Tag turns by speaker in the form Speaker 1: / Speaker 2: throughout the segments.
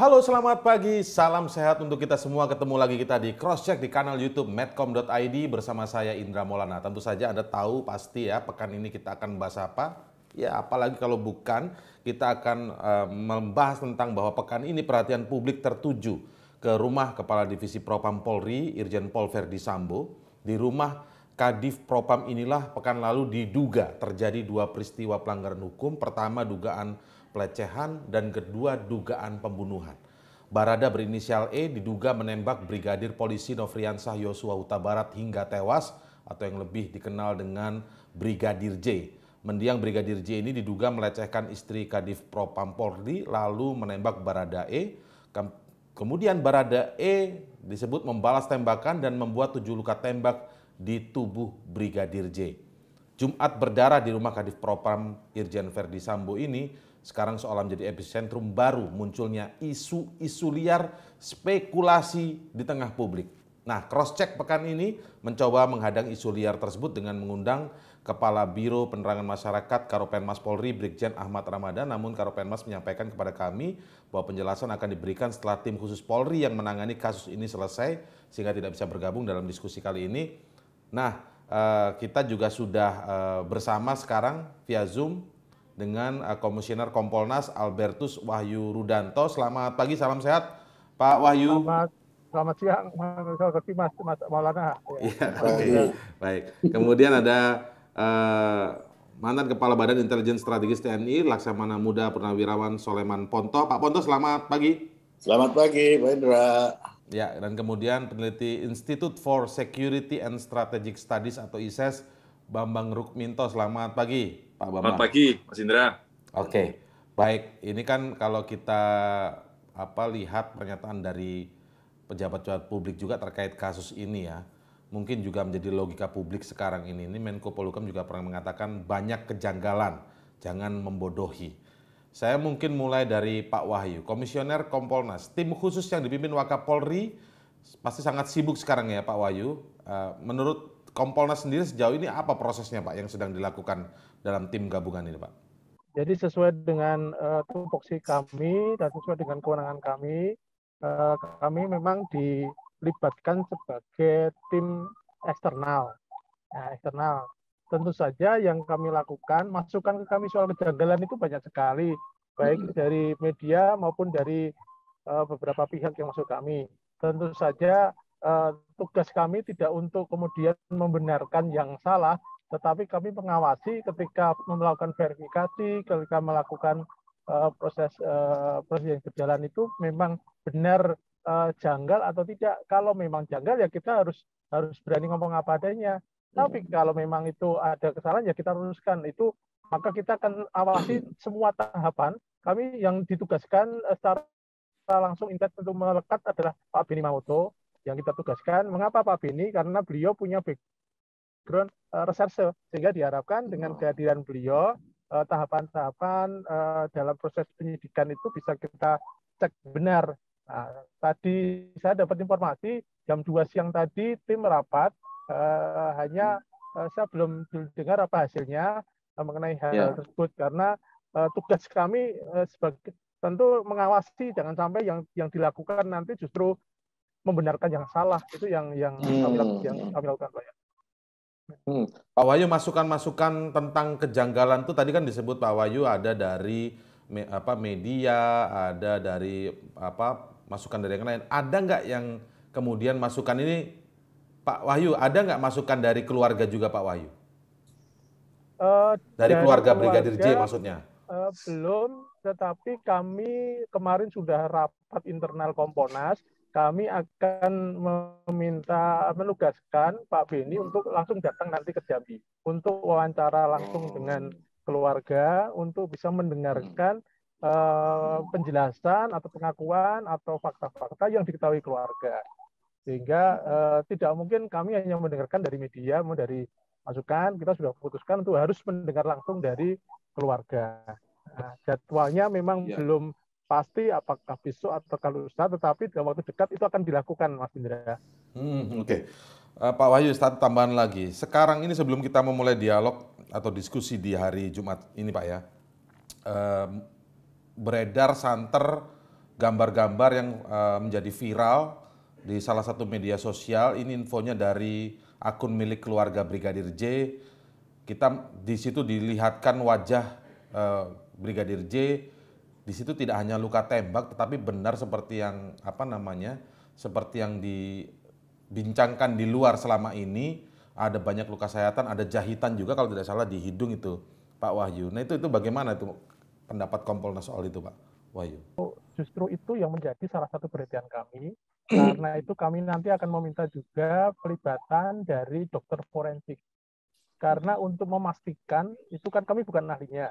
Speaker 1: Halo, selamat pagi. Salam sehat untuk kita semua. Ketemu lagi kita di Crosscheck di kanal YouTube medcom.id bersama saya Indra Maulana. Tentu saja Anda tahu pasti ya, pekan ini kita akan membahas apa? Ya, apalagi kalau bukan kita akan membahas tentang bahwa pekan ini perhatian publik tertuju ke rumah Kepala Divisi Propam Polri, Irjen Pol Verdi Sambo. Di rumah Kadif Propam inilah pekan lalu diduga terjadi dua peristiwa pelanggaran hukum. Pertama dugaan pelecehan dan kedua dugaan pembunuhan. Barada berinisial E diduga menembak Brigadir Polisi Nofriansah Yosua Huta Barat hingga tewas atau yang lebih dikenal dengan Brigadir J. Mendiang Brigadir J ini diduga melecehkan istri Kadif Propam Polri lalu menembak Barada E. Kemudian Barada E disebut membalas tembakan dan membuat 7 luka tembak di tubuh Brigadir J. Jumat berdarah di rumah Kadif Propam Irjen Verdi Sambo ini sekarang seolah menjadi epicentrum baru munculnya isu-isu liar spekulasi di tengah publik. Nah, cross-check pekan ini mencoba menghadang isu liar tersebut dengan mengundang Kepala Biro Penerangan Masyarakat Karopenmas Polri Brigjen Ahmad Ramadan. Namun Karopenmas menyampaikan kepada kami bahwa penjelasan akan diberikan setelah tim khusus Polri yang menangani kasus ini selesai sehingga tidak bisa bergabung dalam diskusi kali ini. Nah, kita juga sudah bersama sekarang via Zoom dengan Komisioner Kompolnas Albertus Wahyu Rudanto. Selamat pagi, salam sehat Pak Wahyu.
Speaker 2: Selamat siang, Mas Maulana.
Speaker 1: Iya, oke. Baik. Kemudian ada mantan Kepala Badan Intelijen Strategis TNI, Laksamana Muda Purnawirawan Soleman Ponto. Pak Ponto, selamat pagi.
Speaker 3: Selamat pagi, Pak Indra.
Speaker 1: Ya, dan kemudian peneliti Institute for Security and Strategic Studies atau ISES, Bambang Rukminto. Selamat pagi, Pak Bambang.
Speaker 4: Selamat pagi, Mas Indra.
Speaker 1: Oke, baik. Ini kan kalau kita lihat pernyataan dari pejabat-pejabat publik juga terkait kasus ini ya, mungkin juga menjadi logika publik sekarang ini. Ini Menko Polhukam juga pernah mengatakan banyak kejanggalan, jangan membodohi. Saya mungkin mulai dari Pak Wahyu, Komisioner Kompolnas, tim khusus yang dipimpin Wakapolri pasti sangat sibuk sekarang ya Pak Wahyu. Menurut Kompolnas sendiri sejauh ini apa prosesnya Pak yang sedang dilakukan dalam tim gabungan ini Pak?
Speaker 2: Jadi sesuai dengan tupoksi kami dan sesuai dengan kewenangan kami memang dilibatkan sebagai tim eksternal. Nah, eksternal. Tentu saja yang kami lakukan, masukan ke kami soal kejanggalan itu banyak sekali, baik dari media maupun dari beberapa pihak yang masuk kami. Tentu saja tugas kami tidak untuk kemudian membenarkan yang salah, tetapi kami mengawasi ketika melakukan verifikasi, ketika melakukan proses yang berjalan itu memang benar janggal atau tidak. Kalau memang janggal ya kita harus berani ngomong apa adanya. Tapi kalau memang itu ada kesalahan ya kita luruskan itu, maka kita akan awasi semua tahapan. Kami yang ditugaskan secara langsung intens untuk melekat adalah Pak Beni Mamoto yang kita tugaskan. Mengapa Pak Beni? Karena beliau punya background reserse, sehingga diharapkan dengan kehadiran beliau tahapan-tahapan dalam proses penyidikan itu bisa kita cek benar. Nah, tadi saya dapat informasi jam 2 siang tadi tim rapat, hanya saya belum dengar apa hasilnya mengenai hal tersebut karena tugas kami sebagai tentu mengawasi jangan sampai yang dilakukan nanti justru membenarkan yang salah. Itu yang kami lakukan Pak.
Speaker 1: Pak Wahyu, masukan-masukan tentang kejanggalan itu tadi kan disebut Pak Wahyu ada dari media, ada dari masukan dari yang lain. Ada nggak yang kemudian masukan ini Pak Wahyu, ada nggak masukan dari keluarga juga Pak Wahyu? Dari keluarga Brigadir J maksudnya?
Speaker 2: Belum, tetapi kami kemarin sudah rapat internal Kompolnas. Kami akan menugaskan Pak Beni untuk langsung datang nanti ke Jambi untuk wawancara langsung dengan keluarga untuk bisa mendengarkan penjelasan atau pengakuan atau fakta-fakta yang diketahui keluarga. Sehingga tidak mungkin kami hanya mendengarkan dari media, dari masukan, kita sudah putuskan untuk harus mendengar langsung dari keluarga. Nah, jadwalnya memang belum pasti apakah besok atau kalau lusa, tetapi dalam waktu dekat itu akan dilakukan, Mas Indra.
Speaker 1: Oke. Pak Wahyu, satu tambahan lagi. Sekarang ini sebelum kita memulai dialog atau diskusi di hari Jumat ini Pak ya, beredar santer gambar-gambar yang menjadi viral di salah satu media sosial. Ini infonya dari akun milik keluarga Brigadir J. Kita di situ dilihatkan wajah Brigadir J. Di situ tidak hanya luka tembak, tetapi benar seperti yang seperti yang dibincangkan di luar selama ini. Ada banyak luka sayatan, ada jahitan juga kalau tidak salah di hidung itu, Pak Wahyu. Nah itu bagaimana itu pendapat Kompolnas soal itu, Pak Wahyu?
Speaker 2: Justru itu yang menjadi salah satu perhatian kami. Karena itu kami nanti akan meminta juga pelibatan dari dokter forensik. Karena untuk memastikan, itu kan kami bukan ahlinya,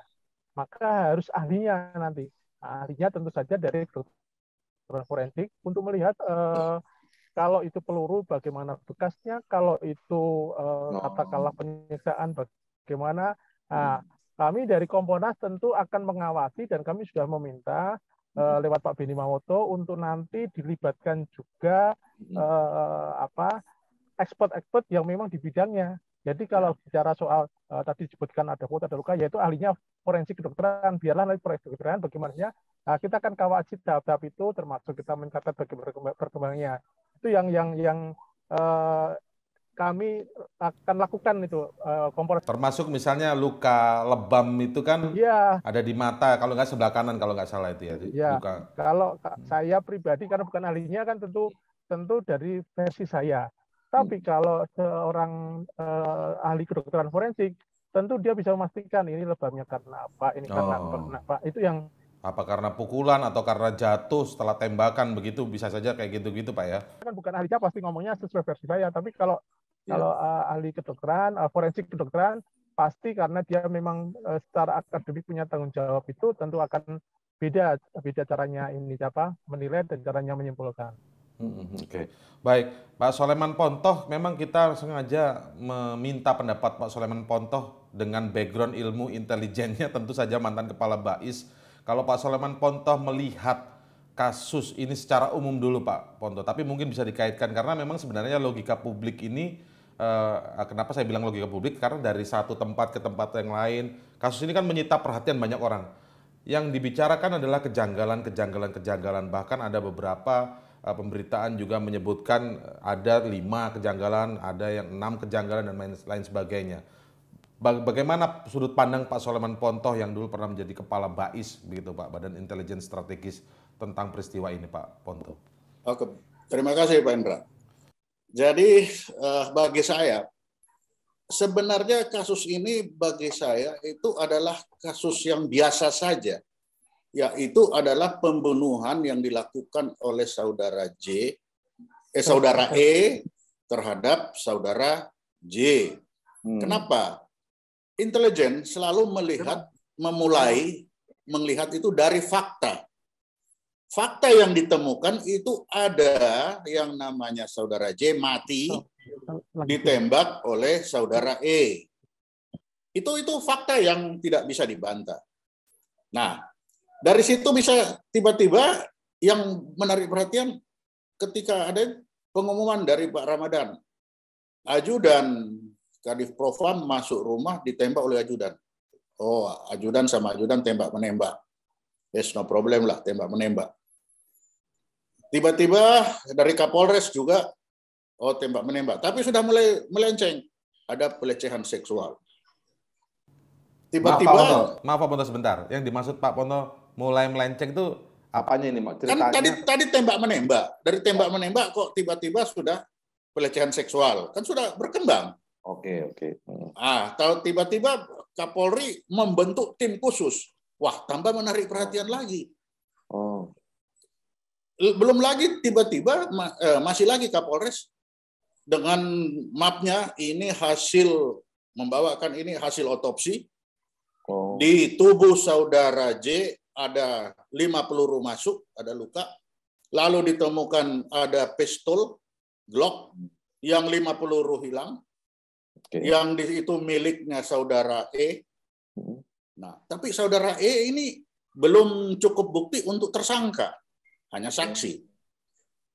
Speaker 2: maka harus ahlinya nanti. Ahlinya tentu saja dari dokter forensik untuk melihat kalau itu peluru bagaimana bekasnya, kalau itu katakanlah penyiksaan bagaimana. Nah, kami dari Kompolnas tentu akan mengawasi dan kami sudah meminta lewat Pak Beni Mamoto untuk nanti dilibatkan juga expert-expert yang memang di bidangnya. Jadi kalau bicara soal tadi disebutkan ada foto, ada luka, yaitu ahlinya forensik kedokteran. Biarlah nanti forensik kedokteran bagaimana. Nah, kita akan kawasi tahap-tahap itu, termasuk kita mencatat bagaimana perkembangannya. Itu yang kami akan lakukan itu Kompolnas.
Speaker 1: Termasuk misalnya luka lebam itu kan ada di mata, kalau nggak sebelah kanan kalau nggak salah itu ya.
Speaker 2: Luka. Kalau saya pribadi karena bukan ahlinya kan tentu dari versi saya. Tapi kalau seorang ahli kedokteran forensik, tentu dia bisa memastikan ini lebamnya karena apa, ini karena apa. Itu yang
Speaker 1: apa karena pukulan atau karena jatuh setelah tembakan begitu, bisa saja kayak gitu-gitu, Pak ya.
Speaker 2: Kan bukan ahlinya pasti ngomongnya sesuai versi saya, tapi kalau ahli kedokteran, forensik kedokteran pasti karena dia memang secara akademik punya tanggung jawab, itu tentu akan beda caranya menilai dan caranya menyimpulkan.
Speaker 1: Oke. Baik, Pak Soleman Pontoh, memang kita sengaja meminta pendapat Pak Soleman Pontoh dengan background ilmu intelijennya, tentu saja mantan Kepala BAIS. Kalau Pak Soleman Pontoh melihat kasus ini secara umum dulu, Pak Pontoh, tapi mungkin bisa dikaitkan karena memang sebenarnya logika publik ini, kenapa saya bilang logika publik, karena dari satu tempat ke tempat yang lain, kasus ini kan menyita perhatian banyak orang. Yang dibicarakan adalah kejanggalan, bahkan ada beberapa pemberitaan juga menyebutkan ada 5 kejanggalan, ada yang 6 kejanggalan dan lain sebagainya. Bagaimana sudut pandang Pak Soleman Pontoh yang dulu pernah menjadi Kepala BAIS, begitu Pak, Badan Intelijen Strategis, tentang peristiwa ini, Pak Pontoh?
Speaker 3: Oke, terima kasih Pak Indra. Jadi bagi saya, sebenarnya kasus ini bagi saya itu adalah kasus yang biasa saja, yaitu adalah pembunuhan yang dilakukan oleh saudara E terhadap saudara J. Kenapa? Intelijen selalu melihat itu dari fakta. Fakta yang ditemukan itu ada yang namanya saudara J mati ditembak oleh saudara E. Itu fakta yang tidak bisa dibantah. Nah, dari situ bisa tiba-tiba yang menarik perhatian ketika ada pengumuman dari Pak Ramadan. Ajudan Kadif Propam masuk rumah ditembak oleh ajudan. Oh, ajudan sama ajudan tembak-menembak. Yes, no problem lah, tembak-menembak. Tiba-tiba dari Kapolres juga, oh tembak-menembak. Tapi sudah mulai melenceng, ada pelecehan seksual.
Speaker 1: Tiba-tiba... Maaf Pak Pontoh sebentar, yang dimaksud Pak Pontoh mulai melenceng itu apanya ini?
Speaker 3: Ceritanya? Kan tadi tembak-menembak. Dari tembak-menembak kok tiba-tiba sudah pelecehan seksual. Kan sudah berkembang.
Speaker 4: Oke.
Speaker 3: Kalau tiba-tiba Kapolri membentuk tim khusus, wah tambah menarik perhatian lagi.
Speaker 4: Oh.
Speaker 3: Belum lagi tiba-tiba masih lagi Kapolres dengan mapnya ini membawakan hasil otopsi. Oh. Di tubuh saudara J ada 5 peluru masuk, ada luka. Lalu ditemukan ada pistol Glock yang 5 peluru hilang. Okay. Yang itu miliknya saudara E. Nah, tapi saudara E ini belum cukup bukti untuk tersangka, hanya saksi.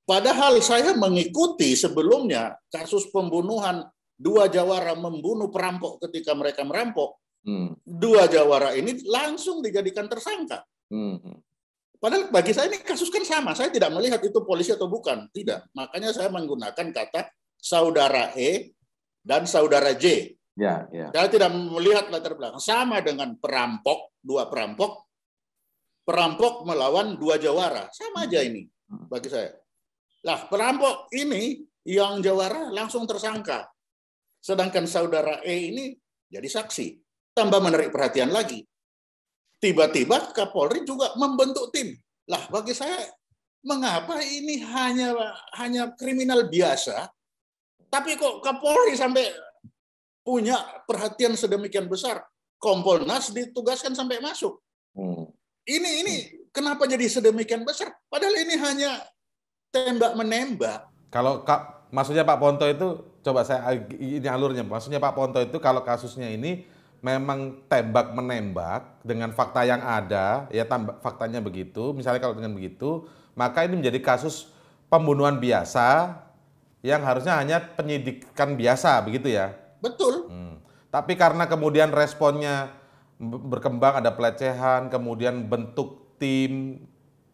Speaker 3: Padahal saya mengikuti sebelumnya kasus pembunuhan 2 jawara membunuh perampok ketika mereka merampok. 2 jawara ini langsung dijadikan tersangka. Padahal bagi saya ini kasus kan sama. Saya tidak melihat itu polisi atau bukan. Tidak. Makanya saya menggunakan kata saudara E dan saudara J.
Speaker 4: Ya, ya.
Speaker 3: Saya tidak melihat latar belakang. Sama dengan perampok, dua perampok melawan dua jawara. Sama aja ini bagi saya. Lah, perampok ini yang jawara langsung tersangka. Sedangkan saudara E ini jadi saksi. Tambah menarik perhatian lagi. Tiba-tiba Kapolri juga membentuk tim. Lah, bagi saya, mengapa ini hanya kriminal biasa, tapi kok Kapolri sampai punya perhatian sedemikian besar? Kompolnas ditugaskan sampai masuk. Ini kenapa jadi sedemikian besar? Padahal ini hanya tembak-menembak.
Speaker 1: Kalau maksudnya Pak Ponto itu, coba saya ini alurnya. Maksudnya Pak Ponto itu kalau kasusnya ini memang tembak-menembak dengan fakta yang ada, ya faktanya begitu, misalnya kalau dengan begitu, maka ini menjadi kasus pembunuhan biasa yang harusnya hanya penyidikan biasa, begitu ya?
Speaker 3: Betul.
Speaker 1: Tapi karena kemudian responnya berkembang, ada pelecehan, kemudian bentuk tim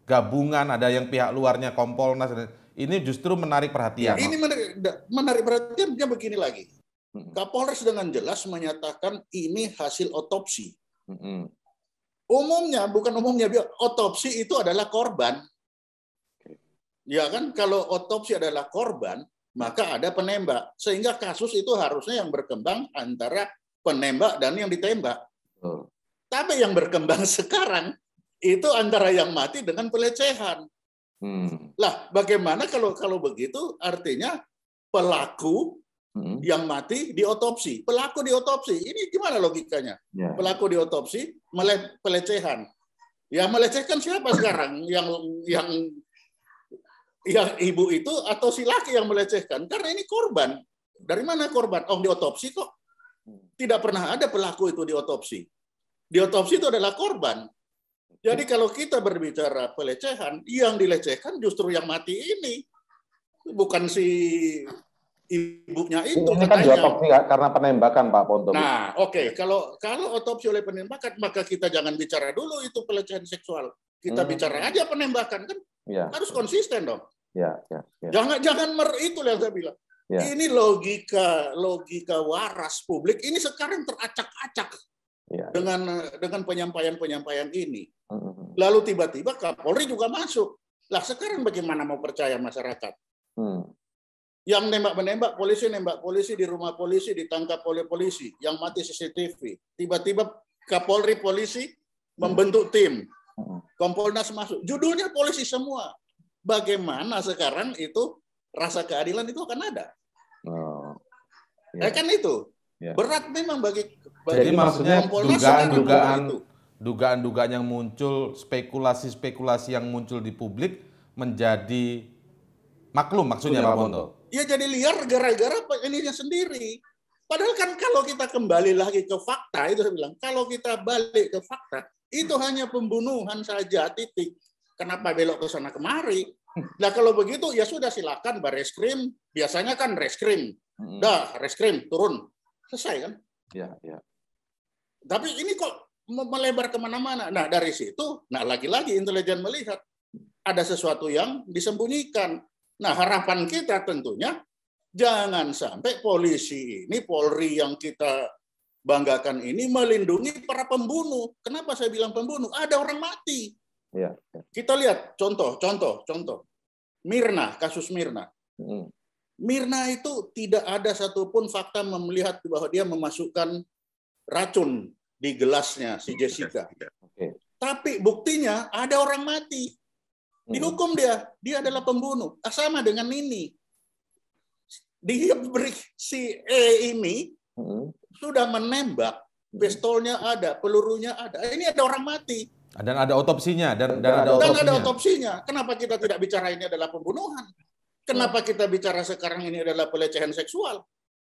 Speaker 1: gabungan, ada yang pihak luarnya Kompolnas, ini justru menarik perhatian.
Speaker 3: Ini menarik perhatiannya begini lagi. Kapolres dengan jelas menyatakan ini hasil otopsi. Bukan umumnya, otopsi itu adalah korban. Ya kan, kalau otopsi adalah korban, maka ada penembak. Sehingga kasus itu harusnya yang berkembang antara penembak dan yang ditembak. Tapi yang berkembang sekarang itu antara yang mati dengan pelecehan. Lah, bagaimana kalau begitu? Artinya pelaku yang mati diotopsi, pelaku diotopsi. Ini gimana logikanya?
Speaker 4: Ya.
Speaker 3: Pelaku diotopsi, pelecehan. Ya melecehkan siapa sekarang? Yang ibu itu atau si laki yang melecehkan? Karena ini korban. Dari mana korban? Oh, diotopsi kok. Tidak pernah ada pelaku itu diotopsi. Diotopsi itu adalah korban. Jadi kalau kita berbicara pelecehan, yang dilecehkan justru yang mati ini. Bukan si ibunya itu
Speaker 4: ini kan diotopsi karena penembakan, Pak Ponto.
Speaker 3: Nah, oke. Kalau otopsi oleh penembakan, maka kita jangan bicara dulu itu pelecehan seksual. Kita bicara aja penembakan, kan?
Speaker 4: Ya.
Speaker 3: Harus konsisten dong.
Speaker 4: Ya.
Speaker 3: Jangan itu yang saya bilang. Ya. Ini logika waras publik. Ini sekarang teracak-acak dengan penyampaian ini. Lalu tiba-tiba Kapolri juga masuk. Lah sekarang bagaimana mau percaya masyarakat? Yang nembak polisi di rumah polisi, ditangkap oleh polisi, yang mati CCTV. Tiba-tiba Kapolri polisi membentuk tim. Kompolnas masuk. Judulnya polisi semua. Bagaimana sekarang itu rasa keadilan itu akan ada? Kan itu. Ya. Berat memang bagi
Speaker 1: jadi maksudnya dugaan-dugaan yang muncul, spekulasi-spekulasi yang muncul di publik menjadi maklum maksudnya Pak Ponto.
Speaker 3: Ya jadi liar gara-gara ininya sendiri. Padahal kan kalau kita kembali lagi ke fakta, itu saya bilang, kalau kita balik ke fakta, itu hanya pembunuhan saja, titik. Kenapa belok ke sana kemari? Nah kalau begitu ya sudah silakan Bareskrim, biasanya kan Reskrim. Dah, Reskrim turun. Selesai kan?
Speaker 4: Ya.
Speaker 3: Tapi ini kok melebar kemana-mana. Nah dari situ, lagi-lagi intelijen melihat ada sesuatu yang disembunyikan. Nah harapan kita tentunya jangan sampai polisi ini, Polri yang kita banggakan ini melindungi para pembunuh. Kenapa saya bilang pembunuh? Ada orang mati.
Speaker 4: Ya.
Speaker 3: Kita lihat contoh. Mirna, kasus Mirna. Mirna itu tidak ada satupun fakta melihat bahwa dia memasukkan racun di gelasnya si Jessica. Tapi buktinya ada orang mati. Dihukum dia adalah pembunuh. Sama dengan ini. Dia si E ini sudah menembak, pistolnya ada, pelurunya ada. Ini ada orang mati.
Speaker 1: Dan ada otopsinya dan
Speaker 3: ada otopsinya. Kenapa kita tidak bicara ini adalah pembunuhan? Kenapa kita bicara sekarang ini adalah pelecehan seksual?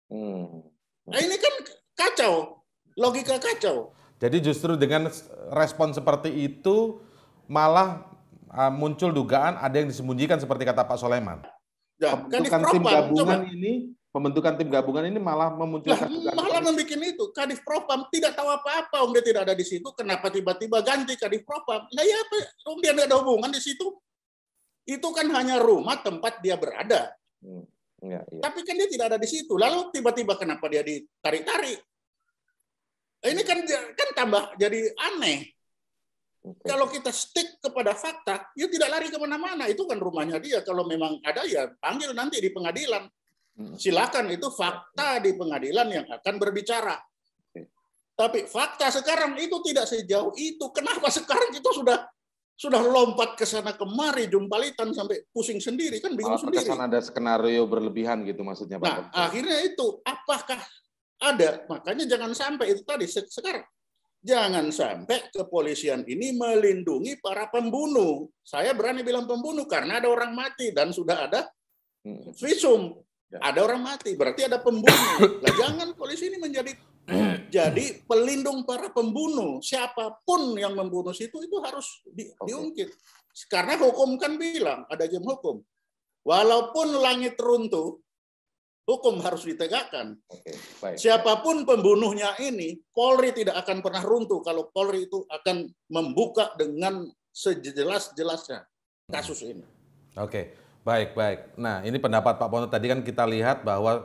Speaker 3: Nah, ini kan kacau, logika kacau.
Speaker 1: Jadi justru dengan respon seperti itu malah muncul dugaan ada yang disembunyikan seperti kata Pak Soleman.
Speaker 4: Bentukan tim gabungan ini
Speaker 1: pembentukan tim gabungan ini malah
Speaker 3: Lah,
Speaker 1: memunculkan
Speaker 3: malah membuat itu Kadif Propam tidak tahu apa-apa, dia tidak ada di situ, kenapa tiba-tiba ganti Kadif Propam? Nah ya apa? Dia tidak ada hubungan di situ. Itu kan hanya rumah tempat dia berada.
Speaker 4: Ya, ya.
Speaker 3: Tapi kan dia tidak ada di situ. Lalu tiba-tiba kenapa dia ditarik-tarik? Ini kan tambah jadi aneh. Kalau kita stick kepada fakta, ya tidak lari kemana-mana. Itu kan rumahnya dia. Kalau memang ada, ya panggil nanti di pengadilan. Silakan, itu fakta di pengadilan yang akan berbicara. Tapi fakta sekarang itu tidak sejauh itu. Kenapa sekarang itu sudah lompat ke sana kemari, jumpalitan sampai pusing sendiri, kan bingung sendiri.
Speaker 1: Terkesan ada skenario berlebihan gitu maksudnya Pak.
Speaker 3: Nah, akhirnya itu apakah ada? Makanya jangan sampai itu tadi sekarang. Jangan sampai kepolisian ini melindungi para pembunuh. Saya berani bilang pembunuh karena ada orang mati dan sudah ada visum. Ada orang mati, berarti ada pembunuh. Nah, jangan polisi ini jadi pelindung para pembunuh. Siapapun yang membunuh itu harus diungkit. Karena hukum kan bilang, ada jam hukum. Walaupun langit runtuh, hukum harus ditegakkan.
Speaker 4: Baik.
Speaker 3: Siapapun pembunuhnya ini, Polri tidak akan pernah runtuh kalau Polri itu akan membuka dengan sejelas-jelasnya kasus ini.
Speaker 1: Oke, baik. Nah, ini pendapat Pak Ponto. Tadi kan kita lihat bahwa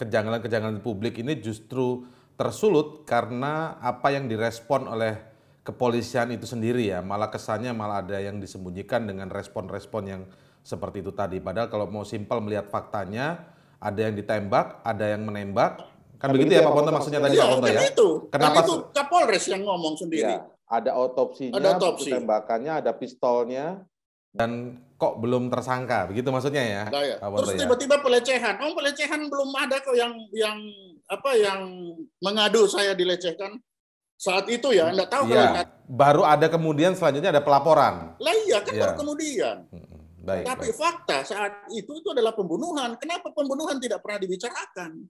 Speaker 1: kejanggalan-kejanggalan publik ini justru tersulut karena apa yang direspon oleh kepolisian itu sendiri ya. Malah kesannya malah ada yang disembunyikan dengan respon-respon yang seperti itu tadi. Padahal kalau mau simpel melihat faktanya, ada yang ditembak, ada yang menembak. Kan begitu ya Pak Ponto maksudnya tadi Pak Ponto ya?
Speaker 3: Kenapa itu Kapolres yang ngomong sendiri.
Speaker 4: Ya, ada otopsinya,
Speaker 3: ada otopsi.
Speaker 4: tembakannya, ada pistolnya.
Speaker 1: Dan kok belum tersangka, begitu maksudnya ya?
Speaker 3: Nah, ya.
Speaker 1: Pak Ponto,
Speaker 3: terus tiba-tiba pelecehan. Pelecehan belum ada kok yang mengadu saya dilecehkan saat itu ya. Enggak tahu
Speaker 1: kalau baru ada kemudian selanjutnya ada pelaporan.
Speaker 3: Lah iya kan baru kemudian.
Speaker 1: Baik,
Speaker 3: tapi fakta saat itu adalah pembunuhan. Kenapa pembunuhan tidak pernah dibicarakan?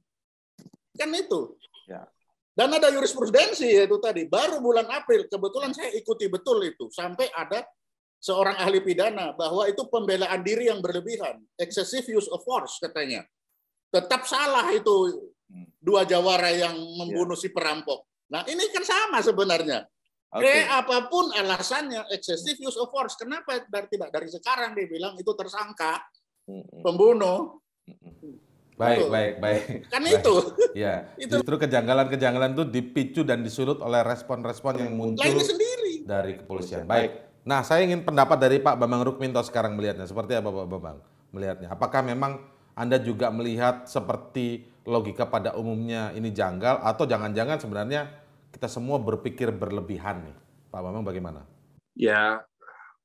Speaker 3: Kan itu.
Speaker 4: Ya.
Speaker 3: Dan ada jurisprudensi itu tadi. Baru bulan April, kebetulan saya ikuti betul itu. Sampai ada seorang ahli pidana bahwa itu pembelaan diri yang berlebihan. Excessive use of force katanya. Tetap salah itu dua jawara yang membunuh si perampok. Nah ini kan sama sebenarnya. Apapun alasannya, excessive use of force. Kenapa tidak dari sekarang dia bilang itu tersangka pembunuh?
Speaker 1: Baik.
Speaker 3: Kan itu.
Speaker 1: Ya, justru kejanggalan-kejanggalan itu dipicu dan disulut oleh respon-respon yang muncul dari kepolisian. Baik. Nah, saya ingin pendapat dari Pak Bambang Rukminto sekarang melihatnya. Seperti apa Pak Bambang melihatnya? Apakah memang Anda juga melihat seperti logika pada umumnya ini janggal atau jangan-jangan sebenarnya kita semua berpikir berlebihan nih? Pak Bambang bagaimana?
Speaker 5: Ya,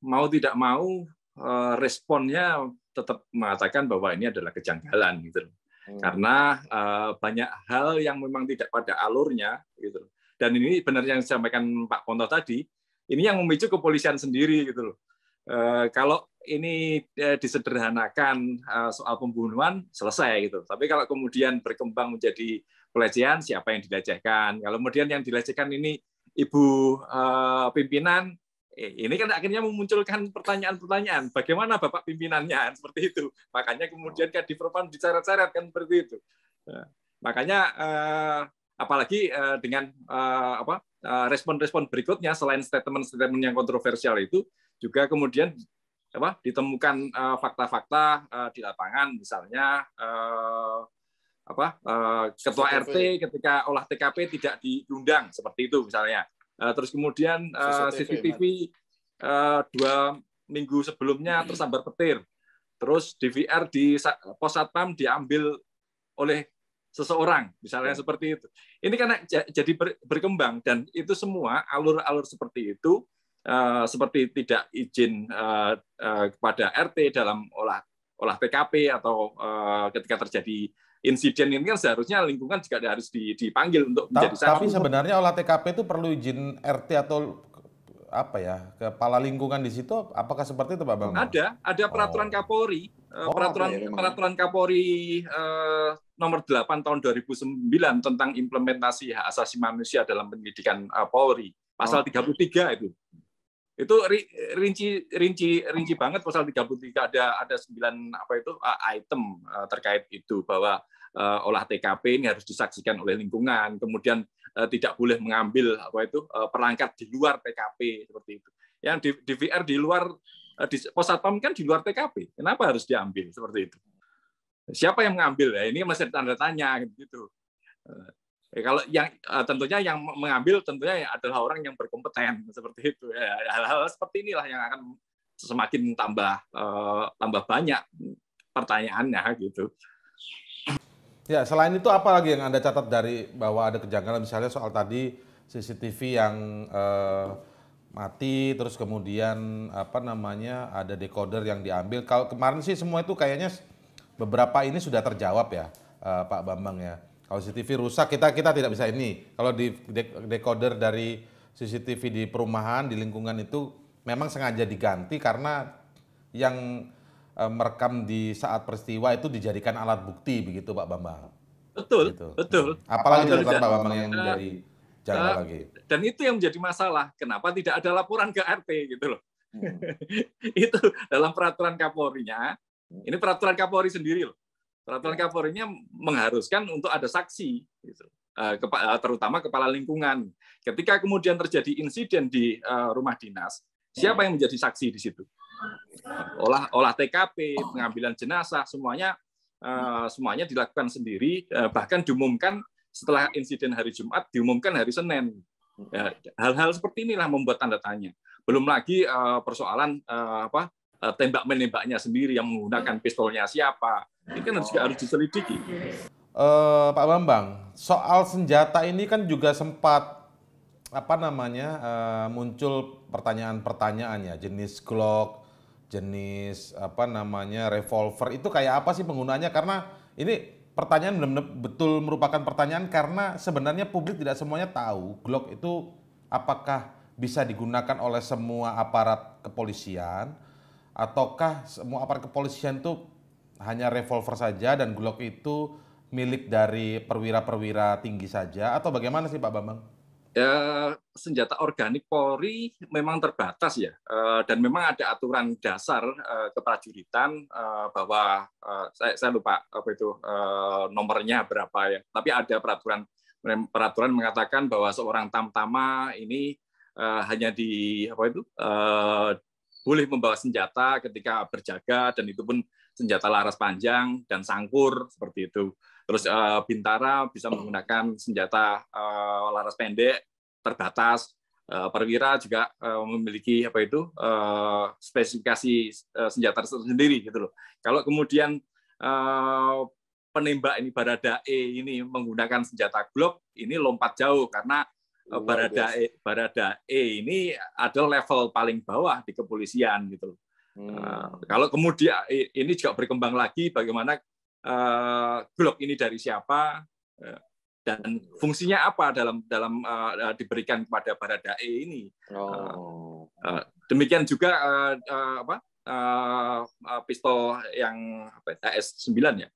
Speaker 5: mau tidak mau responnya tetap mengatakan bahwa ini adalah kejanggalan gitu. Karena banyak hal yang memang tidak pada alurnya gitu. Dan ini benar yang disampaikan Pak Ponto tadi, ini yang memicu kepolisian sendiri gitu loh. Kalau ini disederhanakan soal pembunuhan selesai gitu. Tapi kalau kemudian berkembang menjadi pelecehan, siapa yang dilecehkan? Kalau kemudian yang dilecehkan ini ibu pimpinan, ini kan akhirnya memunculkan pertanyaan-pertanyaan. Bagaimana Bapak pimpinannya? Seperti itu. Makanya kemudian Kadif Propam diseret-seret kan seperti itu. Makanya apalagi dengan respon-respon berikutnya selain statement-statement yang kontroversial itu juga kemudian ditemukan fakta-fakta di lapangan, misalnya ketua RT ketika olah TKP tidak diundang seperti itu misalnya. Terus kemudian CCTV 2 minggu sebelumnya tersambar petir. Terus DVR di pos satpam diambil oleh seseorang, misalnya seperti itu. Ini karena jadi berkembang dan itu semua alur-alur seperti itu, seperti tidak izin kepada RT dalam olah TKP atau ketika terjadi insiden ini kan seharusnya lingkungan juga harus dipanggil untuk menjadi saksi.
Speaker 1: Tapi sebenarnya olah TKP itu perlu izin RT atau apa ya, kepala lingkungan di situ, apakah seperti itu Pak Bambang?
Speaker 5: Ada peraturan Kapolri, peraturan Kapolri nomor 8 tahun 2009 tentang implementasi hak asasi manusia dalam pendidikan Polri, pasal 33 itu. Itu rinci banget pasal 33, ada 9 item terkait itu, bahwa olah TKP ini harus disaksikan oleh lingkungan, kemudian tidak boleh mengambil perangkat di luar TKP seperti itu. Yang di VR di luar di pos satpam kan di luar TKP, kenapa harus diambil seperti itu? Siapa yang mengambil? Ya, ini masih tanda tanya gitu. Kalau yang tentunya yang mengambil tentunya adalah orang yang berkompeten seperti itu. Ya, hal-hal seperti inilah yang akan semakin tambah banyak pertanyaannya gitu.
Speaker 1: Ya, selain itu apa lagi yang Anda catat dari bahwa ada kejanggalan, misalnya soal tadi CCTV yang mati, terus kemudian ada decoder yang diambil. Kalau kemarin sih semua itu kayaknya beberapa ini sudah terjawab ya, Pak Bambang ya. Kalau CCTV rusak kita tidak bisa ini. Kalau di decoder dari CCTV di perumahan, di lingkungan itu memang sengaja diganti karena yang merekam di saat peristiwa itu dijadikan alat bukti begitu Pak Bambang.
Speaker 5: Betul,
Speaker 1: gitu.
Speaker 5: Betul.
Speaker 1: Apalagi Pak Bambang yang menjadi janggal lagi.
Speaker 5: Dan itu yang menjadi masalah. Kenapa tidak ada laporan ke RT gitu loh. Itu dalam peraturan Kapolri-nya. Ini peraturan Kapolri sendiri loh. Peraturan Kapolri-nya mengharuskan untuk ada saksi, gitu. Terutama kepala lingkungan. Ketika kemudian terjadi insiden di rumah dinas, siapa yang menjadi saksi di situ? Olah TKP, pengambilan jenazah, semuanya dilakukan sendiri, bahkan diumumkan setelah insiden hari Jumat, diumumkan hari Senin. Ya, hal-hal seperti inilah membuat tanda tanya. Belum lagi persoalan tembak menembaknya sendiri yang menggunakan pistolnya siapa. Ini kan juga harus diselidiki.
Speaker 1: Pak Bambang, soal senjata ini kan juga sempat muncul pertanyaan-pertanyaan ya, jenis Glock, jenis revolver itu kayak apa sih penggunaannya? Karena ini pertanyaan benar-benar betul merupakan pertanyaan karena sebenarnya publik tidak semuanya tahu Glock itu apakah bisa digunakan oleh semua aparat kepolisian ataukah semua aparat kepolisian itu hanya revolver saja dan Glock itu milik dari perwira-perwira tinggi saja atau bagaimana sih Pak Bambang?
Speaker 5: Senjata organik Polri memang terbatas ya, dan memang ada aturan dasar keprajuritan bahwa saya lupa nomornya berapa ya, tapi ada peraturan mengatakan bahwa seorang tamtama ini hanya boleh membawa senjata ketika berjaga dan itu pun senjata laras panjang dan sangkur seperti itu. Terus Bintara bisa menggunakan senjata laras pendek terbatas. Perwira juga memiliki spesifikasi senjata tersendiri gitu loh. Kalau kemudian penembak ini Baradae ini menggunakan senjata Glock, ini lompat jauh karena Baradae ini adalah level paling bawah di kepolisian gitu loh. Kalau kemudian ini juga berkembang lagi bagaimana Glock ini dari siapa dan fungsinya apa dalam diberikan kepada Baradae ini. Demikian juga pistol yang HS9 ya,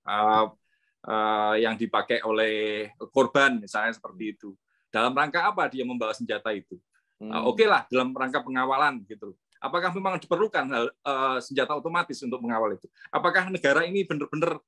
Speaker 5: yang dipakai oleh korban misalnya seperti itu. Dalam rangka apa dia membawa senjata itu? Oke lah, dalam rangka pengawalan gitu. Apakah memang diperlukan senjata otomatis untuk mengawal itu? Apakah negara ini benar-benar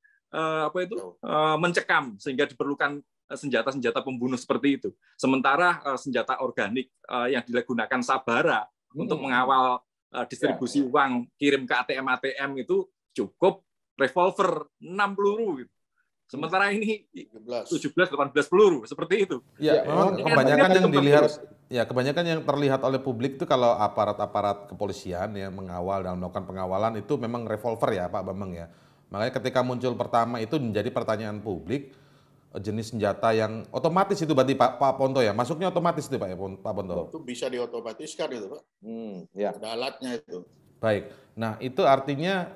Speaker 5: mencekam sehingga diperlukan senjata-senjata pembunuh seperti itu? Sementara senjata organik yang digunakan Sabara untuk mengawal distribusi uang kirim ke ATM itu cukup revolver 6 peluru gitu. Sementara ini 17-18 peluru seperti itu.
Speaker 1: Ya, memang kebanyakan yang dilihat, ya kebanyakan yang terlihat oleh publik itu kalau aparat-aparat kepolisian yang mengawal dan melakukan pengawalan itu memang revolver ya Pak Bambang ya. Makanya ketika muncul pertama itu menjadi pertanyaan publik jenis senjata yang otomatis itu berarti Pak Ponto ya, masuknya otomatis itu Pak Ponto.
Speaker 3: Itu bisa diotomatiskan itu Pak.
Speaker 4: Ya.
Speaker 3: Ada alatnya itu.
Speaker 1: Baik, nah itu artinya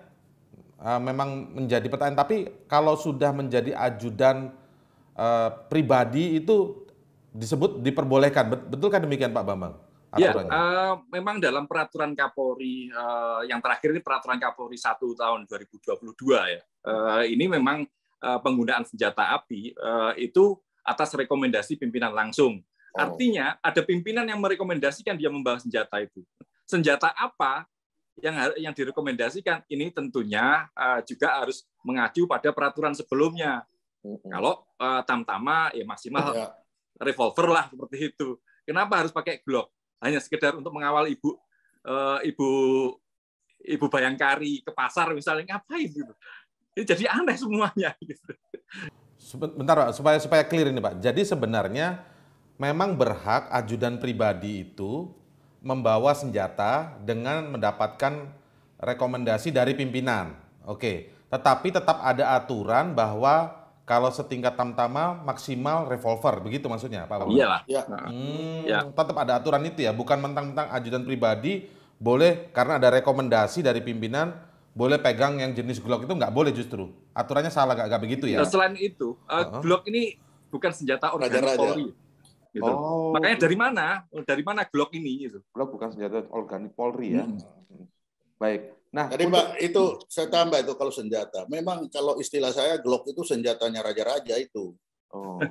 Speaker 1: memang menjadi pertanyaan, tapi kalau sudah menjadi ajudan pribadi itu disebut diperbolehkan, betulkah demikian Pak Bambang?
Speaker 5: Ya, memang dalam peraturan Kapolri yang terakhir ini peraturan Kapolri 1 tahun 2022 ya. Ini memang penggunaan senjata api itu atas rekomendasi pimpinan langsung. Artinya ada pimpinan yang merekomendasikan dia membawa senjata itu. Senjata apa yang direkomendasikan ini tentunya juga harus mengacu pada peraturan sebelumnya. Kalau Tamtama ya maksimal
Speaker 3: Ya.
Speaker 5: revolver lah seperti itu. Kenapa harus pakai Glock? Hanya sekedar untuk mengawal ibu Bayangkari ke pasar misalnya, ngapain gitu? Ini jadi aneh semuanya. Gitu.
Speaker 1: Bentar Pak, supaya clear ini Pak. Jadi sebenarnya memang berhak ajudan pribadi itu membawa senjata dengan mendapatkan rekomendasi dari pimpinan. Oke, tetapi tetap ada aturan bahwa kalau setingkat Tamtama maksimal revolver, begitu maksudnya Pak Bambang?
Speaker 5: Iyalah.
Speaker 3: Ya.
Speaker 5: Ya.
Speaker 1: Tetap ada aturan itu ya, bukan mentang-mentang ajudan pribadi boleh karena ada rekomendasi dari pimpinan boleh pegang yang jenis Glock itu nggak boleh justru. Aturannya salah nggak begitu ya?
Speaker 5: Nah, selain itu, Glock ini bukan senjata organik
Speaker 3: Raja-raja.
Speaker 5: Polri. Gitu.
Speaker 4: Oh,
Speaker 5: Makanya dari mana? Dari mana Glock ini? Gitu.
Speaker 4: Glock bukan senjata organik Polri ya. Baik. Nah,
Speaker 3: Jadi Pak, itu saya tambah itu kalau senjata. Memang kalau istilah saya Glock itu senjatanya raja-raja itu.
Speaker 4: Oh,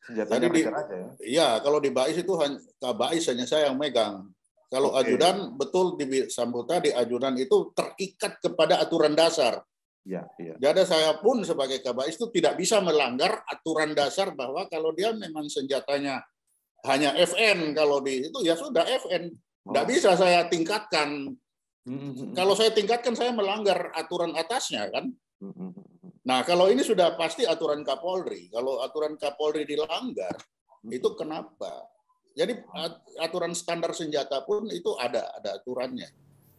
Speaker 4: senjatanya
Speaker 3: Jadi
Speaker 4: raja-raja ya.
Speaker 3: Iya, kalau di Bais itu Kabais hanya saya yang megang. Kalau
Speaker 4: Oke.
Speaker 3: ajudan betul disambut tadi ajudan itu terikat kepada aturan dasar.
Speaker 4: Iya, iya.
Speaker 3: Jadi saya pun sebagai Kabais itu tidak bisa melanggar aturan dasar bahwa kalau dia memang senjatanya hanya FN, kalau di itu ya sudah FN. Tidak bisa saya tingkatkan. Kalau saya tingkatkan saya melanggar aturan atasnya kan. Nah kalau ini sudah pasti aturan Kapolri. Kalau aturan Kapolri dilanggar itu kenapa? Jadi aturan standar senjata pun itu ada aturannya.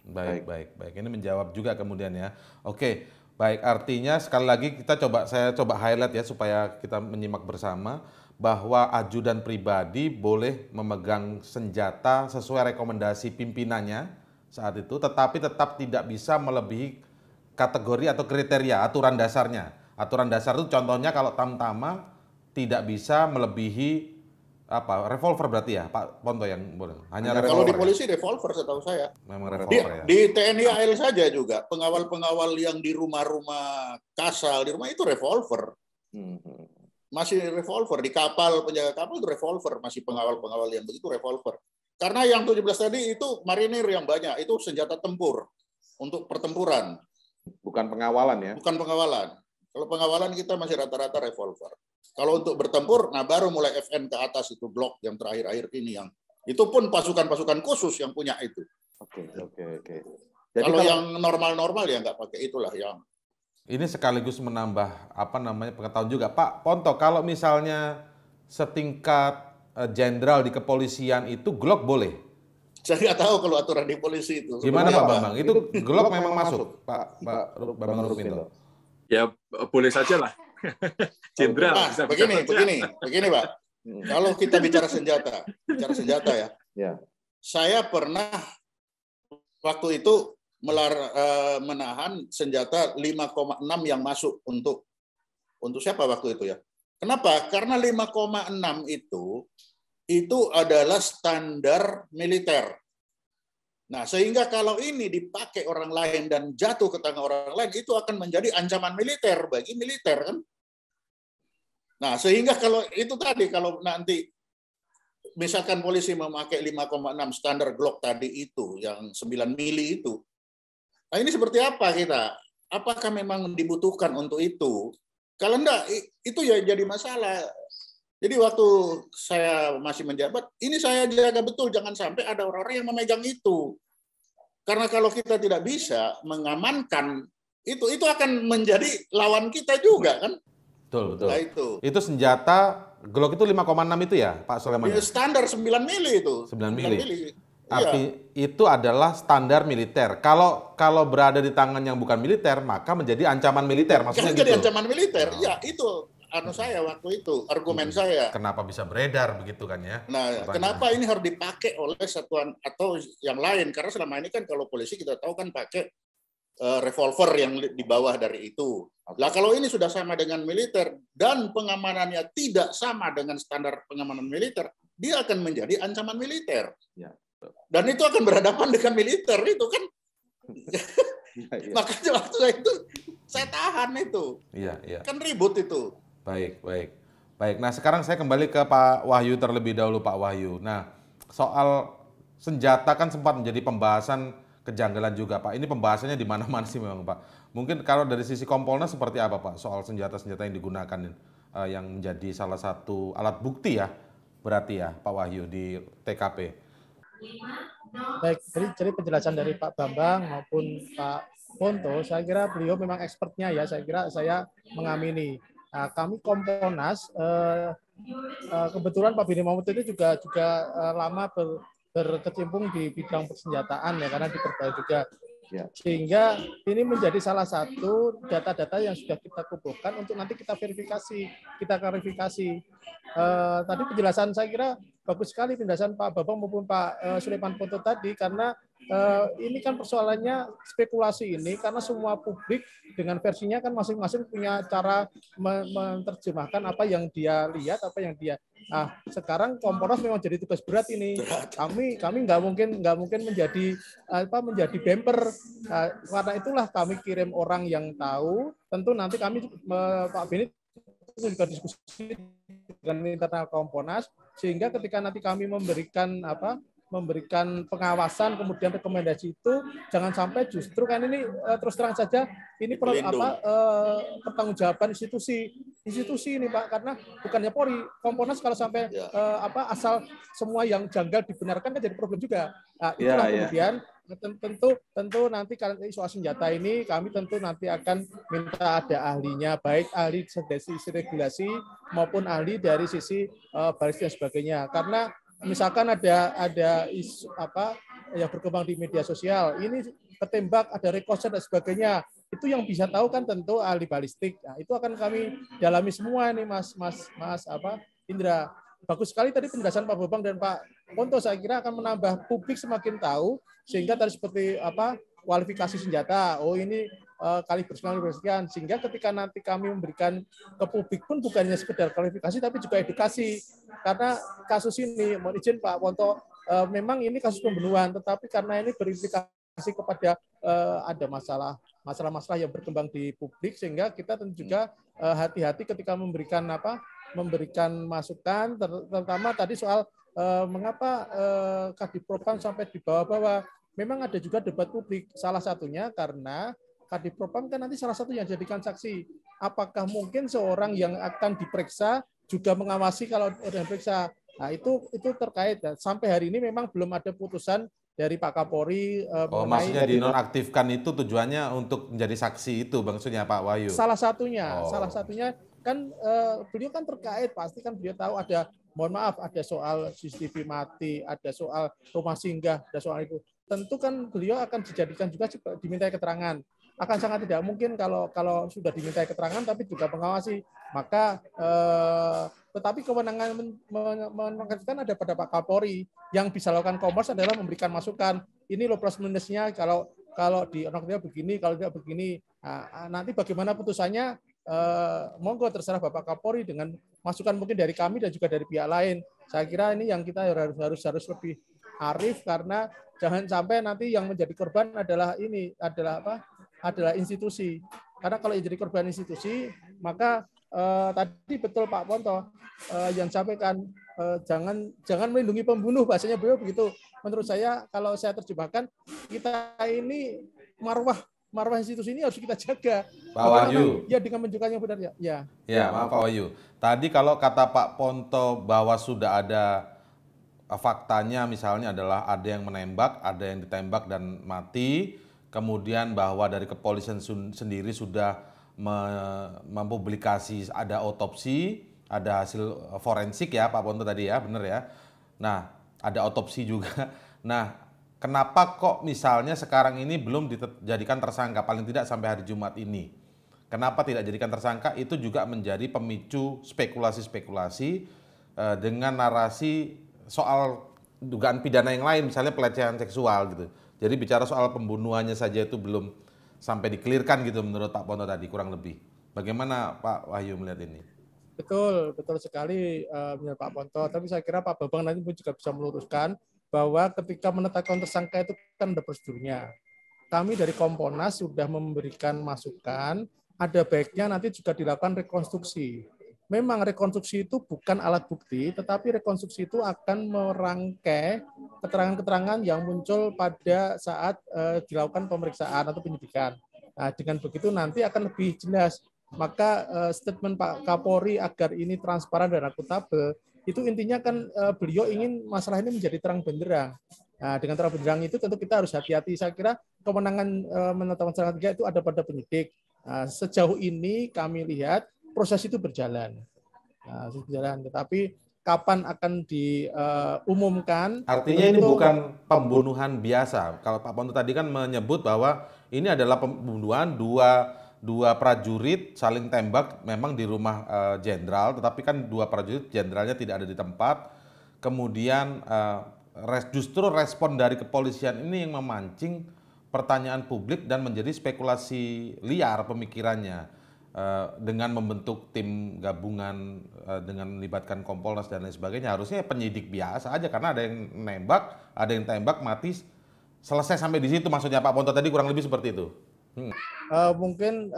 Speaker 1: Baik. Ini menjawab juga kemudian ya. Oke, baik. Artinya sekali lagi saya coba highlight ya supaya kita menyimak bersama bahwa ajudan pribadi boleh memegang senjata sesuai rekomendasi pimpinannya saat itu, tetapi tetap tidak bisa melebihi kategori atau kriteria aturan dasarnya. Aturan dasar itu contohnya kalau Tamtama tidak bisa melebihi revolver berarti ya Pak Ponto yang boleh. Hanya
Speaker 3: Kalau di
Speaker 1: revolver.
Speaker 3: polisi revolver setahu saya.
Speaker 1: Memang revolver ya.
Speaker 3: Di TNI AL saja juga pengawal-pengawal yang di rumah-rumah kasal di rumah itu revolver. Masih revolver di kapal, penjaga kapal itu revolver, masih pengawal-pengawal yang begitu revolver. Karena yang 17 tadi itu marinir yang banyak, itu senjata tempur untuk pertempuran.
Speaker 4: Bukan pengawalan ya.
Speaker 3: Bukan pengawalan. Kalau pengawalan kita masih rata-rata revolver. Kalau untuk bertempur, nah baru mulai FN ke atas itu Glock yang terakhir-akhir ini yang itu pun pasukan-pasukan khusus yang punya itu.
Speaker 4: Oke. Jadi
Speaker 3: Kalau yang normal-normal ya nggak pakai itulah yang.
Speaker 1: Ini sekaligus menambah pengetahuan juga Pak Ponto. Kalau misalnya setingkat jenderal di kepolisian itu Glock boleh?
Speaker 3: Saya nggak tahu kalau aturan di polisi itu.
Speaker 1: Gimana
Speaker 3: Sebenarnya
Speaker 1: Pak Bambang? Itu Glock memang masuk Pak Bambang Rukminto?
Speaker 5: Ya boleh saja lah. Jenderal.
Speaker 3: Nah, begini Pak. Kalau kita bicara senjata ya.
Speaker 4: Ya.
Speaker 3: Saya pernah waktu itu menahan senjata 5,6 yang masuk untuk siapa waktu itu ya? Kenapa? Karena 5,6 itu adalah standar militer. Nah, sehingga kalau ini dipakai orang lain dan jatuh ke tangan orang lain, itu akan menjadi ancaman militer bagi militer kan. Nah, sehingga kalau itu tadi, kalau nanti misalkan polisi memakai 5,6 standar Glock tadi itu, yang 9 mili itu, nah ini seperti apa kita? Apakah memang dibutuhkan untuk itu? Kalau enggak, itu ya jadi masalah. Jadi waktu saya masih menjabat, ini saya jaga betul, jangan sampai ada orang-orang yang memegang itu. Karena kalau kita tidak bisa mengamankan, itu akan menjadi lawan kita juga kan?
Speaker 1: Betul.
Speaker 3: Nah,
Speaker 1: itu senjata Glock itu 5,6 itu ya Pak Soleman?
Speaker 3: Ya, standar 9 mili itu.
Speaker 1: 9 mili.
Speaker 3: Iya.
Speaker 1: Itu adalah standar militer. Kalau berada di tangan yang bukan militer, maka menjadi ancaman militer. Maksudnya
Speaker 3: Kan jadi
Speaker 1: gitu.
Speaker 3: ancaman militer. Ya, itu saya waktu itu, argumen saya.
Speaker 1: Kenapa bisa beredar begitu kan ya?
Speaker 3: Nah, kenapa ini harus dipakai oleh satuan atau yang lain? Karena selama ini kan kalau polisi kita tahu kan pakai revolver yang di bawah dari itu. Lah kalau ini sudah sama dengan militer dan pengamanannya tidak sama dengan standar pengamanan militer, dia akan menjadi ancaman militer.
Speaker 4: Ya.
Speaker 3: Dan itu akan berhadapan dengan militer itu kan. Makanya waktu saya tahan itu.
Speaker 1: Iya.
Speaker 3: Kan ribut itu.
Speaker 1: Baik. Nah, sekarang saya kembali ke Pak Wahyu terlebih dahulu, Pak Wahyu. Nah, soal senjata kan sempat menjadi pembahasan kejanggalan juga Pak. Ini pembahasannya di mana-mana sih memang Pak. Mungkin kalau dari sisi Kompolnas seperti apa Pak soal senjata-senjata yang digunakan yang menjadi salah satu alat bukti ya berarti ya Pak Wahyu di TKP.
Speaker 2: Baik, jadi penjelasan dari Pak Bambang maupun Pak Ponto, saya kira beliau memang expertnya ya. Saya kira saya mengamini. Nah, kami Kompolnas kebetulan Pak Bini Mahmud itu juga lama berkecimpung di bidang persenjataan ya, karena di Perbal juga. Sehingga ini menjadi salah satu data-data yang sudah kita kumpulkan untuk nanti kita verifikasi, kita klarifikasi. Tadi penjelasan saya kira bagus sekali penjelasan Pak Bambang maupun Pak Sulaiman Ponto tadi, karena ini kan persoalannya spekulasi ini, karena semua publik dengan versinya kan masing-masing punya cara menerjemahkan apa yang dia lihat, apa yang dia. Nah, sekarang Kompolnas memang jadi tugas berat ini. Kami nggak mungkin menjadi menjadi bemper. Karena itulah kami kirim orang yang tahu. Tentu nanti kami Pak Beni juga diskusi dengan internal Kompolnas, sehingga ketika nanti kami memberikan pengawasan kemudian rekomendasi itu jangan sampai justru kan ini terus terang saja ini pertanggungjawaban institusi ini Pak, karena bukannya Polri. Kompolnas kalau sampai asal semua yang janggal dibenarkan kan jadi problem juga. Nah, itulah kemudian tentu nanti kalau soal senjata ini kami tentu nanti akan minta ada ahlinya, baik ahli dari sisi regulasi maupun ahli dari sisi balistik dan sebagainya. Karena misalkan ada isu yang berkembang di media sosial, ini ketembak, ada rekoset dan sebagainya, itu yang bisa tahu kan tentu ahli balistik. Nah, itu akan kami dalami semua nih Mas Indra. Bagus sekali tadi penjelasan Pak Bambang dan Pak Ponto, saya kira akan menambah publik semakin tahu, sehingga tadi seperti kualifikasi senjata, oh ini kaliber sekian, sehingga ketika nanti kami memberikan ke publik pun bukannya sekedar kualifikasi tapi juga edukasi. Karena kasus ini, mohon izin Pak Ponto, memang ini kasus pembunuhan, tetapi karena ini berimplikasi kepada ada masalah-masalah yang berkembang di publik, sehingga kita tentu juga hati-hati ketika memberikan masukan, terutama tadi soal mengapa Kadipropam sampai di bawah-bawah. Memang ada juga debat publik, salah satunya karena Kadipropam kan nanti salah satu yang jadikan saksi. Apakah mungkin seorang yang akan diperiksa juga mengawasi kalau ada diperiksa? Nah, itu terkait. Sampai hari ini memang belum ada putusan dari Pak Kapolri.
Speaker 1: Maksudnya dinonaktifkan itu tujuannya untuk menjadi saksi itu maksudnya Pak Wahyu? Salah satunya
Speaker 2: kan beliau kan terkait, pasti kan beliau tahu ada, mohon maaf, ada soal CCTV mati, ada soal rumah singgah, ada soal itu. Tentu kan beliau akan dijadikan juga dimintai keterangan. Akan sangat tidak mungkin kalau sudah dimintai keterangan tapi juga mengawasi. Maka tetapi kewenangan menonaktifkan ada pada Pak Kapolri. Yang bisa lakukan Kompolnas adalah memberikan masukan. Ini loh plus minusnya kalau di nonaktifkan begini, kalau tidak begini. Nah, nanti bagaimana putusannya? Monggo terserah Bapak Kapolri dengan masukan mungkin dari kami dan juga dari pihak lain. Saya kira ini yang kita harus lebih arif, karena jangan sampai nanti yang menjadi korban adalah institusi. Karena kalau yang jadi korban institusi, maka tadi betul Pak Ponto yang sampaikan, jangan melindungi pembunuh, bahasanya beliau begitu. Menurut saya kalau saya terjemahkan, kita ini marwah institusi ini harus kita jaga.
Speaker 1: Pak Wahyu.
Speaker 2: Ya, dengan menunjukkan yang benar ya.
Speaker 1: Ya, maaf Pak Wahyu. Tadi kalau kata Pak Ponto bahwa sudah ada faktanya, misalnya adalah ada yang menembak, ada yang ditembak dan mati, kemudian bahwa dari kepolisian sendiri sudah mempublikasi ada otopsi, ada hasil forensik ya Pak Ponto tadi ya, benar ya. Nah, ada otopsi juga. Nah, kenapa kok misalnya sekarang ini belum dijadikan tersangka, paling tidak sampai hari Jumat ini? Kenapa tidak jadikan tersangka? Itu juga menjadi pemicu spekulasi-spekulasi dengan narasi soal dugaan pidana yang lain, misalnya pelecehan seksual gitu. Jadi bicara soal pembunuhannya saja itu belum sampai dikelirkan gitu menurut Pak Ponto tadi, kurang lebih. Bagaimana Pak Wahyu melihat ini?
Speaker 2: Betul sekali menurut Pak Ponto. Tapi saya kira Pak Bambang nanti pun juga bisa meluruskan bahwa ketika menetapkan tersangka itu kan ada prosedurnya. Kami dari Kompolnas sudah memberikan masukan, ada baiknya nanti juga dilakukan rekonstruksi. memang rekonstruksi itu bukan alat bukti, tetapi rekonstruksi itu akan merangkai keterangan-keterangan yang muncul pada saat dilakukan pemeriksaan atau penyidikan. Nah, dengan begitu nanti akan lebih jelas. Maka statement Pak Kapolri agar ini transparan dan akuntabel, itu intinya kan beliau ingin masalah ini menjadi terang benderang. Nah, dengan terang benderang itu tentu kita harus hati-hati. Saya kira kewenangan menetapkan tersangka itu ada pada penyidik. Nah, sejauh ini kami lihat proses itu berjalan. Nah, berjalan. Tetapi kapan akan diumumkan?
Speaker 1: Artinya ini bukan pembunuhan biasa. Kalau Pak Ponto tadi kan menyebut bahwa ini adalah pembunuhan dua prajurit saling tembak memang di rumah jenderal, tetapi kan dua prajurit jenderalnya tidak ada di tempat. Kemudian justru respon dari kepolisian ini yang memancing pertanyaan publik dan menjadi spekulasi liar pemikirannya. Dengan membentuk tim gabungan dengan melibatkan Kompolnas dan lain sebagainya, harusnya penyidik biasa aja karena ada yang nembak, ada yang tembak, mati, selesai sampai di situ. Maksudnya Pak Ponto tadi kurang lebih seperti itu.
Speaker 2: Mungkin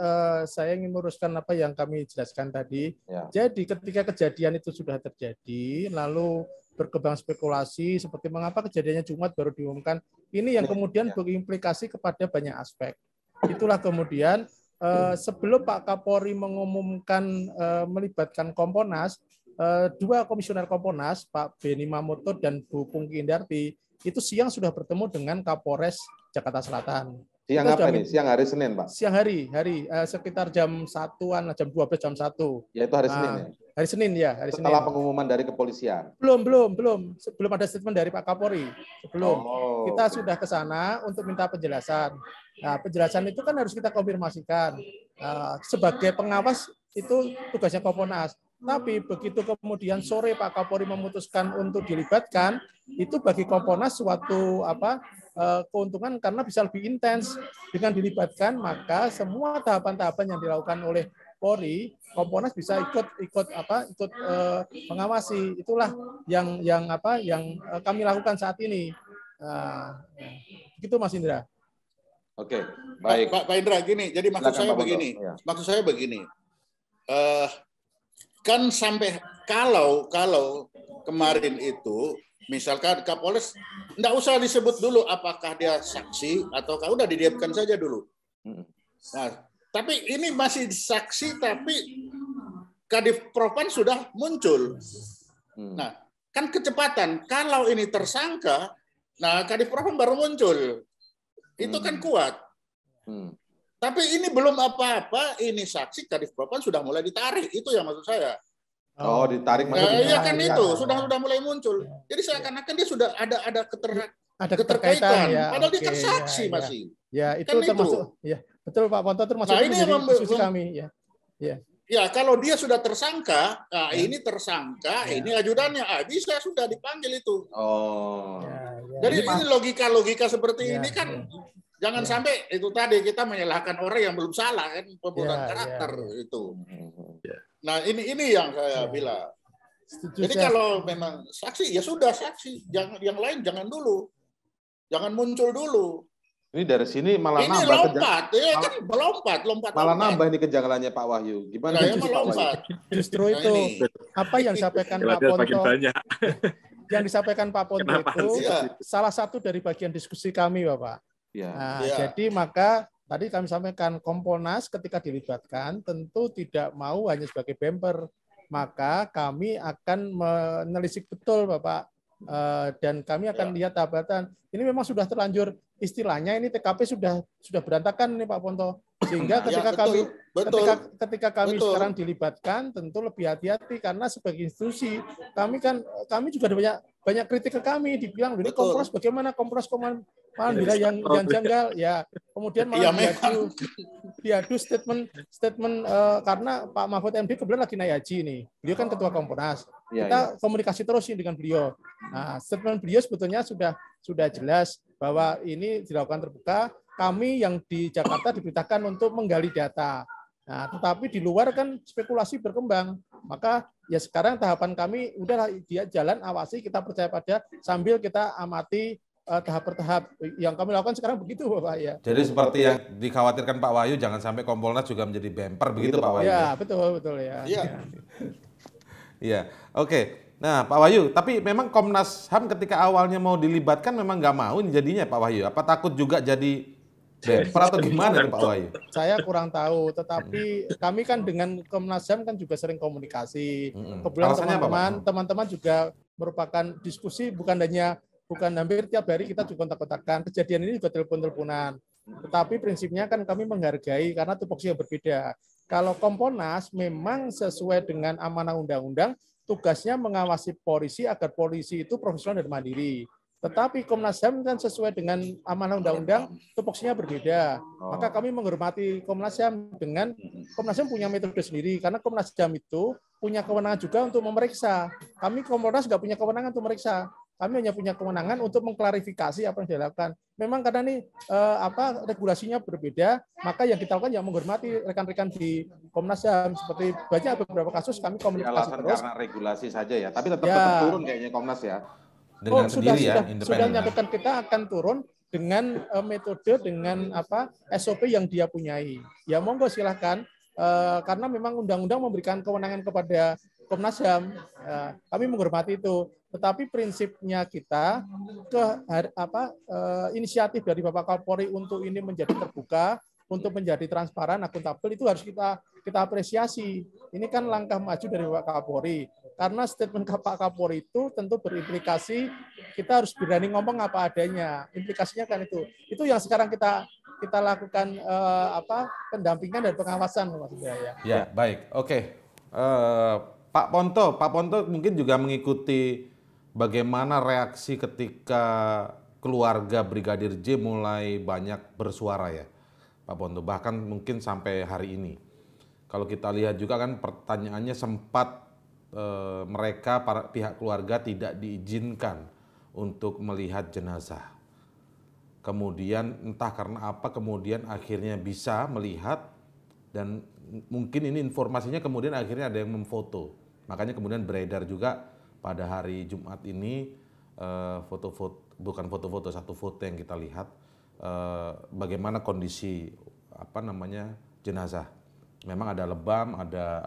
Speaker 2: saya ingin meluruskan apa yang kami jelaskan tadi.
Speaker 4: Ya.
Speaker 2: Jadi ketika kejadian itu sudah terjadi, lalu berkembang spekulasi seperti mengapa kejadiannya Jumat baru diumumkan, ini yang kemudian berimplikasi kepada banyak aspek. Itulah kemudian sebelum Pak Kapolri mengumumkan melibatkan Kompolnas, dua komisioner Kompolnas, Pak Beni Mamoto dan Bu Pungki Indarti, itu siang sudah bertemu dengan Kapolres Jakarta Selatan.
Speaker 4: Siang apa ini? Siang hari Senin, Pak?
Speaker 2: Siang hari sekitar jam 1-an, jam 12, jam 1.
Speaker 4: Ya, itu hari Senin ya?
Speaker 2: Hari Senin ya, hari
Speaker 4: Setelah
Speaker 2: Senin.
Speaker 4: pengumuman dari kepolisian?
Speaker 2: Belum ada statement dari Pak Kapolri. Belum. Kita
Speaker 4: oke.
Speaker 2: sudah ke sana untuk minta penjelasan. Nah, penjelasan itu kan harus kita konfirmasikan. Sebagai pengawas itu tugasnya Kompolnas. Tapi begitu kemudian sore Pak Kapolri memutuskan untuk dilibatkan, itu bagi Kompolnas suatu keuntungan karena bisa lebih intens. Dengan dilibatkan, maka semua tahapan-tahapan yang dilakukan oleh Polri, Kompolnas bisa ikut mengawasi. Itulah yang kami lakukan saat ini. Begitu Mas Indra.
Speaker 4: Oke, baik.
Speaker 3: Pak Indra, gini. Jadi maksud
Speaker 4: Silakan,
Speaker 3: saya
Speaker 4: Pak
Speaker 3: begini.
Speaker 4: Ponto. Ya.
Speaker 3: Maksud saya begini. Kan sampai kalau kemarin itu misalkan Kapolres enggak usah disebut dulu apakah dia saksi ataukah udah didiamkan saja dulu. Nah, tapi ini masih saksi tapi Kadif Propam sudah muncul. Nah, kan kecepatan. Kalau ini tersangka, nah Kadif Propam baru muncul. Itu kan kuat. Tapi ini belum apa-apa, ini saksi Kadif Propam sudah mulai ditarik. Itu yang maksud saya.
Speaker 4: Oh, ditarik
Speaker 3: Nah, iya kan itu sudah mulai muncul. Jadi seakan-akan dia sudah ada keterkaitan.
Speaker 2: Ya.
Speaker 3: Padahal dia kan saksi masih.
Speaker 2: Ya, itu
Speaker 3: kan
Speaker 2: termasuk. Ya, betul Pak Ponto termasuk
Speaker 3: nah, ini
Speaker 2: diskusi kami. Ya.
Speaker 3: Ya, kalau dia sudah tersangka, nah ini tersangka, ini ajudannya, bisa sudah dipanggil itu.
Speaker 4: Oh.
Speaker 3: Jadi ini logika seperti ini kan jangan sampai itu tadi kita menyalahkan orang yang belum salah kan pembunuhan karakter itu. Nah, ini yang saya bilang. Jadi kalau memang saksi ya sudah saksi, jangan yang lain jangan dulu. Jangan muncul dulu.
Speaker 4: Ini dari sini malah
Speaker 3: ini
Speaker 4: nambah
Speaker 3: lompat, kan lompat.
Speaker 4: Malah nambah ini kejanggalannya Pak Wahyu. Gimana
Speaker 3: Nah, Pak Wahyu?
Speaker 2: Justru itu apa yang disampaikan Pak Ponto. Yang disampaikan Pak Ponto itu salah satu dari bagian diskusi kami, Bapak. Nah, jadi maka tadi kami sampaikan Kompolnas ketika dilibatkan tentu tidak mau hanya sebagai bemper, maka kami akan menelisik betul Bapak dan kami akan lihat tabatan. Ini memang sudah terlanjur istilahnya ini TKP sudah berantakan nih Pak Ponto. Sehingga ketika ketika kami sekarang dilibatkan tentu lebih hati-hati karena sebagai institusi kami juga ada banyak kritik ke kami dibilang ini Kompolnas bagaimana Kompolnas bila yang janggal ya kemudian malah diadu statement karena Pak Mahfud MD kebetulan lagi naik haji nih, beliau kan ketua Kompolnas, kita komunikasi terus nih dengan beliau. Nah, statement beliau sebetulnya sudah jelas bahwa ini dilakukan terbuka, kami yang di Jakarta diberitakan untuk menggali data. Nah, tetapi di luar kan spekulasi berkembang, maka ya sekarang tahapan kami udahlah dia jalan awasi, kita percaya pada sambil kita amati tahap per tahap. Yang kami lakukan sekarang begitu, Bapak ya.
Speaker 1: Jadi seperti yang dikhawatirkan Pak Wahyu, jangan sampai Kompolnas juga menjadi bemper begitu Pak Wahyu.
Speaker 2: Ya, betul ya.
Speaker 3: Iya.
Speaker 1: Iya, oke. Nah Pak Wahyu, tapi memang Komnas HAM ketika awalnya mau dilibatkan memang nggak mau ini jadinya Pak Wahyu. Apa takut juga jadi bemper atau gimana nih Pak Wahyu?
Speaker 2: Saya kurang tahu, tetapi kami kan dengan Komnas HAM kan juga sering komunikasi. Kebetulan teman-teman juga merupakan diskusi, bukan hampir tiap hari kita juga kontak-kontakan. Kejadian ini juga telepon-teleponan. Tetapi prinsipnya kan kami menghargai karena tupoksi yang berbeda. Kalau Kompolnas memang sesuai dengan amanah undang-undang, tugasnya mengawasi polisi agar polisi itu profesional dan mandiri. Tetapi Komnas HAM kan sesuai dengan amanah undang-undang, tupoksinya berbeda. Maka kami menghormati Komnas HAM dengan Komnas HAM punya metode sendiri, karena Komnas HAM itu punya kewenangan juga untuk memeriksa. Kami Kompolnas nggak punya kewenangan untuk memeriksa. Kami hanya punya kewenangan untuk mengklarifikasi apa yang dilakukan. Memang karena ini regulasinya berbeda, maka yang kita lakukan yang menghormati rekan-rekan di Komnas HAM. Seperti banyak beberapa kasus kami komunikasi terus.
Speaker 4: Karena regulasi saja ya, tapi tetap turun kayaknya Komnas ya.
Speaker 1: Dengan sendiri
Speaker 2: sudah nyatakan kita akan turun dengan metode dengan SOP yang dia punyai. Ya monggo silahkan, karena memang undang-undang memberikan kewenangan kepada Komnas HAM. Kami menghormati itu. Tetapi prinsipnya kita inisiatif dari Bapak Kapolri untuk ini menjadi terbuka, untuk menjadi transparan, akuntabel itu harus kita apresiasi. Ini kan langkah maju dari Bapak Kapolri. Karena statement Pak Kapolri itu tentu berimplikasi kita harus berani ngomong apa adanya. Implikasinya kan itu. Itu yang sekarang kita lakukan pendampingan dan pengawasan, Mas Jaya.
Speaker 1: Ya, baik. Oke. Pak Ponto mungkin juga mengikuti bagaimana reaksi ketika keluarga Brigadir J mulai banyak bersuara ya, Pak Ponto. Bahkan mungkin sampai hari ini. Kalau kita lihat juga kan pertanyaannya sempat mereka para pihak keluarga tidak diizinkan untuk melihat jenazah. Kemudian entah karena apa kemudian akhirnya bisa melihat dan mungkin ini informasinya kemudian akhirnya ada yang memfoto. Makanya kemudian beredar juga pada hari Jumat ini satu foto yang kita lihat bagaimana kondisi jenazah. Memang ada lebam, ada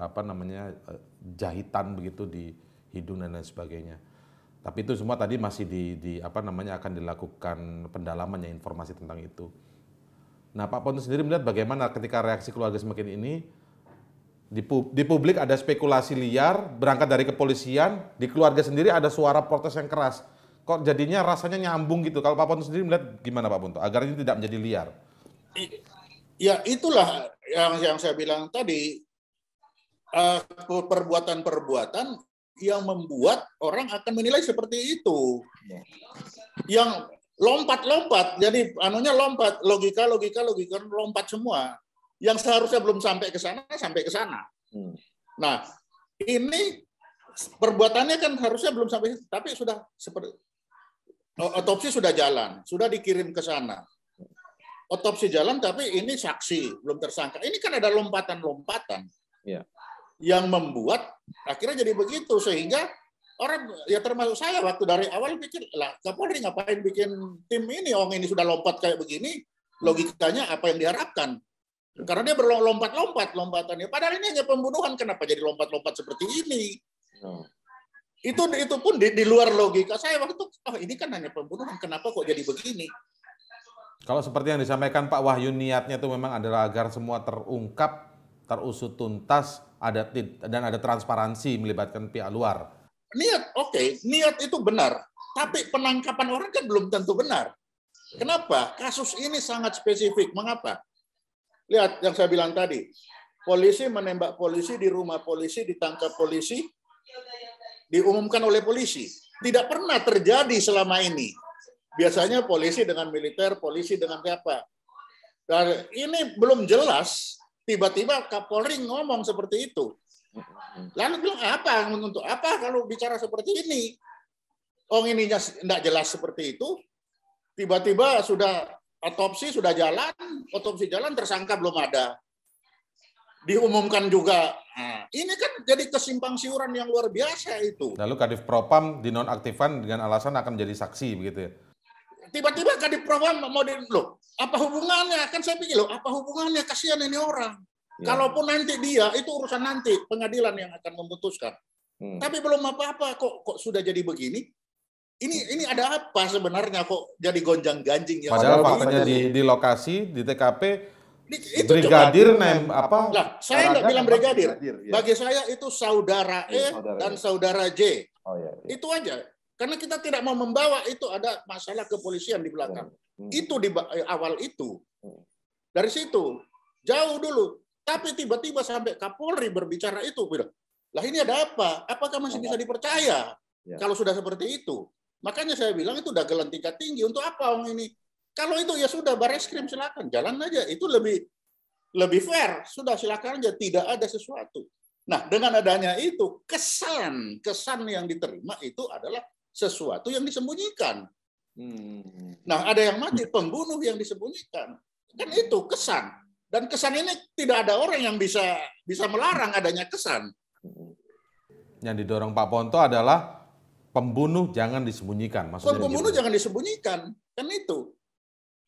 Speaker 1: jahitan begitu di hidung dan lain sebagainya. Tapi itu semua tadi masih akan dilakukan pendalamannya informasi tentang itu. Nah, Pak Ponto sendiri melihat bagaimana ketika reaksi keluarga semakin ini di publik ada spekulasi liar berangkat dari kepolisian, di keluarga sendiri ada suara protes yang keras. Kok jadinya rasanya nyambung gitu. Kalau Pak Ponto sendiri melihat gimana Pak Ponto agar ini tidak menjadi liar?
Speaker 3: Ya itulah yang saya bilang tadi, perbuatan-perbuatan yang membuat orang akan menilai seperti itu. Yang lompat-lompat, jadi lompat, logika lompat semua. Yang seharusnya belum sampai ke sana. Nah, ini perbuatannya kan harusnya belum sampai, tapi sudah seperti otopsi sudah jalan, sudah dikirim ke sana. Otopsi jalan, tapi ini saksi belum tersangka. Ini kan ada lompatan-lompatan yang membuat akhirnya jadi begitu, sehingga orang ya termasuk saya waktu dari awal pikir lah Kapolri ngapain bikin tim ini, ini sudah lompat kayak begini, logikanya apa yang diharapkan? Karena dia lompatannya. Padahal ini hanya pembunuhan, kenapa jadi lompat-lompat seperti ini? Itu pun di luar logika saya waktu itu. Ini kan hanya pembunuhan, kenapa kok jadi begini?
Speaker 1: Kalau seperti yang disampaikan Pak Wahyu, niatnya itu memang adalah agar semua terungkap, terusut tuntas, dan ada transparansi melibatkan pihak luar.
Speaker 3: Niat itu benar. Tapi penangkapan orang kan belum tentu benar. Kenapa? Kasus ini sangat spesifik. Mengapa? Lihat yang saya bilang tadi. Polisi menembak polisi di rumah polisi, ditangkap polisi, diumumkan oleh polisi. Tidak pernah terjadi selama ini. Biasanya polisi dengan militer, polisi dengan siapa. Dan ini belum jelas, tiba-tiba Kapolri ngomong seperti itu. Lalu bilang untuk apa kalau bicara seperti ini? Ininya tidak jelas seperti itu. Tiba-tiba sudah otopsi jalan, tersangka belum ada. Diumumkan juga. Ini kan jadi kesimpang siuran yang luar biasa itu.
Speaker 1: Lalu Kadif Propam dinonaktifkan dengan alasan akan menjadi saksi begitu ya?
Speaker 3: tiba-tiba Kadif Propam mau loh, apa hubungannya? Kan saya pikir, loh, apa hubungannya? Kasihan ini orang. Ya. Kalaupun nanti dia, itu urusan nanti, pengadilan yang akan memutuskan. Tapi belum apa-apa, kok sudah jadi begini? Ini ada apa sebenarnya kok jadi gonjang-ganjing?
Speaker 1: Padahal faktanya di lokasi, di TKP, brigadir
Speaker 3: saya nggak bilang brigadir. Bagi saya itu saudara E dan saudara J. Itu aja. Karena kita tidak mau membawa itu ada masalah kepolisian di belakang. Itu di awal itu. Dari situ jauh dulu. Tapi tiba-tiba sampai Kapolri berbicara itu, lah ini ada apa? Apakah masih bisa dipercaya kalau sudah seperti itu? Makanya saya bilang itu dagelan tingkat tinggi. Untuk apa orang ini? Kalau itu ya sudah, Bareskrim silakan, jalan aja. Itu lebih fair. Sudah silakan aja, tidak ada sesuatu. Nah, dengan adanya itu kesan yang diterima itu adalah sesuatu yang disembunyikan. Nah, ada yang mati, pembunuh yang disembunyikan. Kan itu kesan. Dan kesan ini tidak ada orang yang bisa melarang adanya kesan.
Speaker 1: Yang didorong Pak Ponto adalah pembunuh jangan disembunyikan.
Speaker 3: Pembunuh jangan disembunyikan. Kan itu.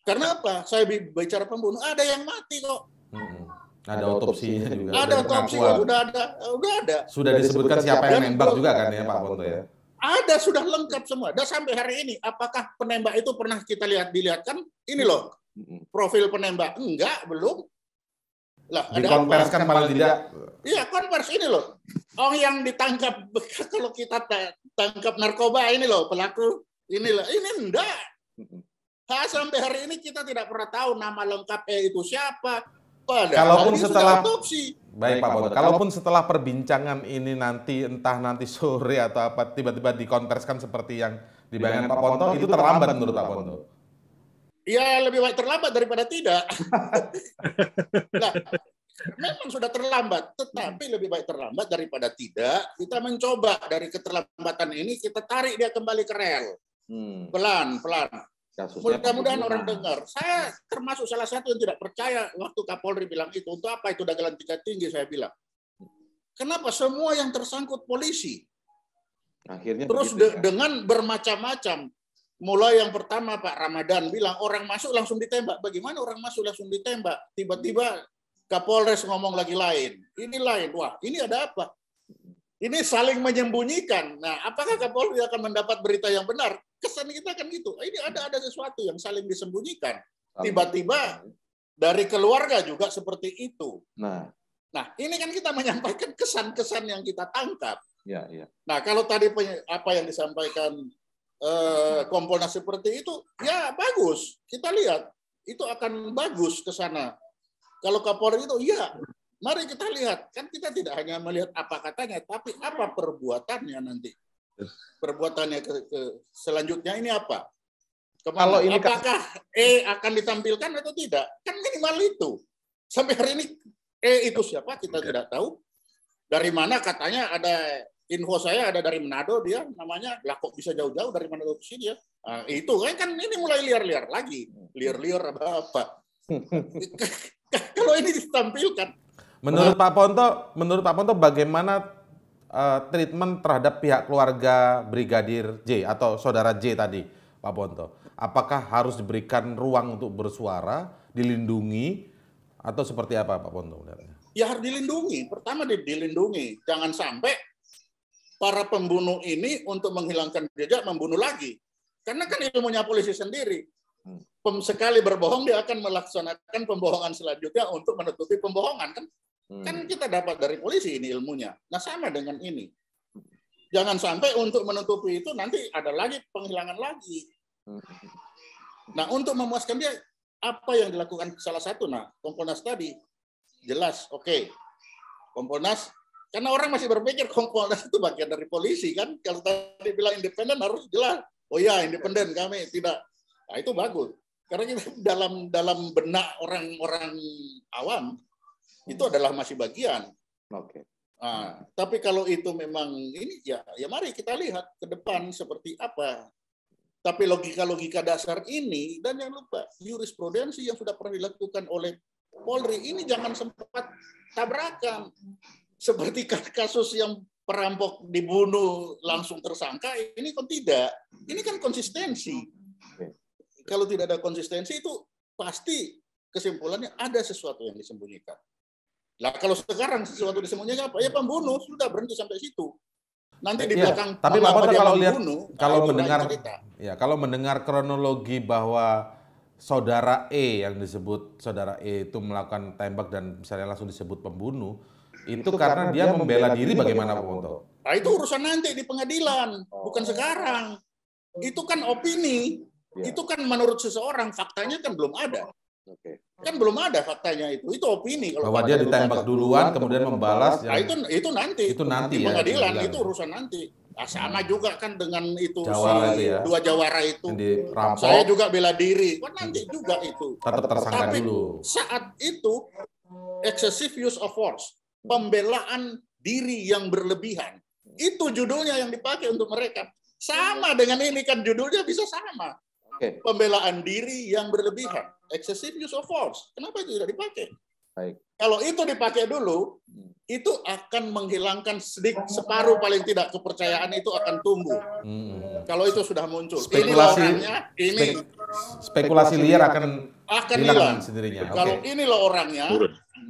Speaker 3: Karena apa? Saya bicara pembunuh, ada yang mati kok.
Speaker 1: Ada otopsinya juga.
Speaker 3: Ada otopsinya, udah ada.
Speaker 1: Sudah disebutkan siapa yang nembak juga kan ya Pak Ponto ya?
Speaker 3: Ada, sudah lengkap semua. Dan sampai hari ini, apakah penembak itu pernah kita dilihatkan? Ini loh, profil penembak. Enggak, belum. Lah,
Speaker 1: dikonversikan paling tidak.
Speaker 3: Iya, konversi ini loh. Oh, yang ditangkap, kalau kita tangkap narkoba ini loh, pelaku. Inilah, ini enggak. Sampai hari ini kita tidak pernah tahu nama lengkapnya itu siapa.
Speaker 1: Kalaupun setelah otopsi. Baik Pak Ponto, kalaupun setelah perbincangan ini nanti sore atau apa tiba-tiba dikonversikan seperti yang dibayangkan Pak Ponto, itu terlambat menurut Pak Ponto.
Speaker 3: Ya lebih baik terlambat daripada tidak. Nah, memang sudah terlambat, tetapi lebih baik terlambat daripada tidak. Kita mencoba dari keterlambatan ini kita tarik dia kembali ke rel. Pelan-pelan. Mudah-mudahan orang dengar. Saya termasuk salah satu yang tidak percaya waktu Kapolri bilang itu. Untuk apa itu dagelan tingkat tinggi, saya bilang. Kenapa semua yang tersangkut polisi?
Speaker 4: Akhirnya
Speaker 3: terus dengan bermacam-macam. Mulai yang pertama Pak Ramadan bilang orang masuk langsung ditembak. Bagaimana orang masuk langsung ditembak? Tiba-tiba Kapolres ngomong lagi lain. Ini lain. Wah, ini ada apa? Ini saling menyembunyikan. Nah, apakah Kapolri akan mendapat berita yang benar? Kesan kita kan gitu. Ini ada sesuatu yang saling disembunyikan. Tiba-tiba dari keluarga juga seperti itu. Nah, ini kan kita menyampaikan kesan-kesan yang kita tangkap.
Speaker 4: Ya.
Speaker 3: Nah, kalau tadi apa yang disampaikan Kompolnas seperti itu, ya bagus. Kita lihat itu akan bagus ke sana. Kalau Kapolri itu, ya. Mari kita lihat, kan kita tidak hanya melihat apa katanya, tapi apa perbuatannya nanti. Perbuatannya selanjutnya ini apa? Kalau ini apakah akan ditampilkan atau tidak? Kan minimal itu. Sampai hari ini itu siapa kita tidak tahu. Dari mana katanya ada info saya ada dari Manado dia namanya. Lah kok bisa jauh-jauh dari Manado ke sini ya? Nah, itu kan ini mulai liar-liar lagi. Liar-liar apa? Kalau ini ditampilkan.
Speaker 1: Menurut Pak Ponto bagaimana treatment terhadap pihak keluarga Brigadir J atau saudara J tadi, Pak Ponto? Apakah harus diberikan ruang untuk bersuara, dilindungi, atau seperti apa, Pak Ponto?
Speaker 3: Ya harus dilindungi. Pertama dilindungi. Jangan sampai para pembunuh ini untuk menghilangkan jejak membunuh lagi. Karena kan ilmunya polisi sendiri. Sekali berbohong dia akan melaksanakan pembohongan selanjutnya untuk menutupi pembohongan kan. Kan kita dapat dari polisi ini ilmunya. Nah sama dengan ini. Jangan sampai untuk menutupi itu nanti ada lagi penghilangan lagi. Nah untuk memuaskan dia apa yang dilakukan salah satu Kompolnas tadi jelas oke. Kompolnas karena orang masih berpikir Kompolnas itu bagian dari polisi kan. Kalau tadi bilang independen harus jelas. Oh ya independen kami tidak. Nah itu bagus. Karena kita dalam benak orang-orang awam itu adalah masih bagian.
Speaker 4: Oke.
Speaker 3: Nah, tapi kalau itu memang ini ya mari kita lihat ke depan seperti apa. Tapi logika-logika dasar ini dan jangan lupa jurisprudensi yang sudah pernah dilakukan oleh Polri ini jangan sempat tabrakan. Seperti kasus yang perampok dibunuh langsung tersangka ini kan tidak. Ini kan konsistensi. kalau tidak ada konsistensi itu pasti kesimpulannya ada sesuatu yang disembunyikan. Lah kalau sekarang sesuatu disembunyikan apa? Ya pembunuh, sudah berhenti sampai situ. Nanti di belakang.
Speaker 1: Tapi Pak Potter kalau lihat, kalau
Speaker 3: mendengar
Speaker 1: mendengar kronologi bahwa saudara E yang disebut saudara E itu melakukan tembak dan misalnya langsung disebut pembunuh, itu karena dia membela diri bagaimana Pak Ponto?
Speaker 3: Nah, itu urusan nanti di pengadilan, bukan sekarang. Itu kan opini. Itu kan menurut seseorang, faktanya kan belum ada. Kan belum ada faktanya itu opini. Kalau
Speaker 1: bahwa dia ditembak duluan, kemudian membalas.
Speaker 3: Nah, itu nanti.
Speaker 1: Itu nanti
Speaker 3: di pengadilan,
Speaker 1: ya.
Speaker 3: Itu urusan nanti. Nah, sama juga kan dengan itu
Speaker 1: Jawara itu ya.
Speaker 3: dua jawara itu. Saya juga bela diri. Kan nanti juga itu.
Speaker 1: Tetap tersangka
Speaker 3: Tapi
Speaker 1: dulu.
Speaker 3: saat itu excessive use of force, pembelaan diri yang berlebihan. Itu judulnya yang dipakai untuk mereka. Sama dengan ini kan judulnya bisa sama. Pembelaan diri yang berlebihan, excessive use of force. Kenapa itu tidak dipakai?
Speaker 4: Baik.
Speaker 3: Kalau itu dipakai dulu, itu akan menghilangkan separuh paling tidak kepercayaan itu akan tumbuh. Kalau itu sudah muncul.
Speaker 1: Spekulasi liar akan
Speaker 3: hilang
Speaker 1: sendirinya.
Speaker 3: Kalau ini loh orangnya,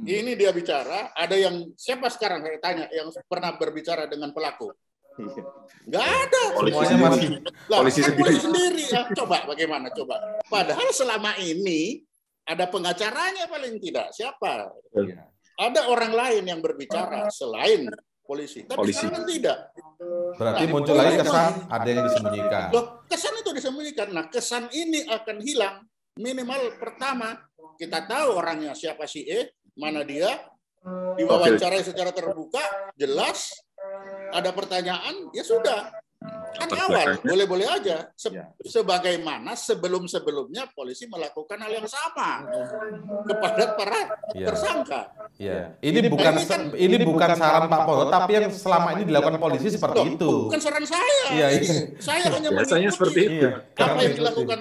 Speaker 3: ini dia bicara. Ada yang siapa sekarang saya tanya yang pernah berbicara dengan pelaku? Nggak ada. Polisi sendiri. Ya, coba bagaimana? Coba. Padahal selama ini ada pengacaranya paling tidak. Siapa? Ada orang lain yang berbicara selain polisi. Tapi sekarang tidak.
Speaker 1: Berarti muncul lagi kesan ada yang disembunyikan.
Speaker 3: Kesan itu disembunyikan. Nah, kesan ini akan hilang. Minimal pertama, kita tahu orangnya siapa si E, mana dia, diwawancarai secara terbuka, jelas. Ada pertanyaan, ya sudah. Kan awal, boleh-boleh aja. Sebagaimana sebelum-sebelumnya polisi melakukan hal yang sama kepada para tersangka.
Speaker 1: Ini bukan saran Pak Ponto, tapi yang selama ini dilakukan polisi seperti itu.
Speaker 3: Bukan saran saya. Saya hanya mengikuti apa yang dilakukan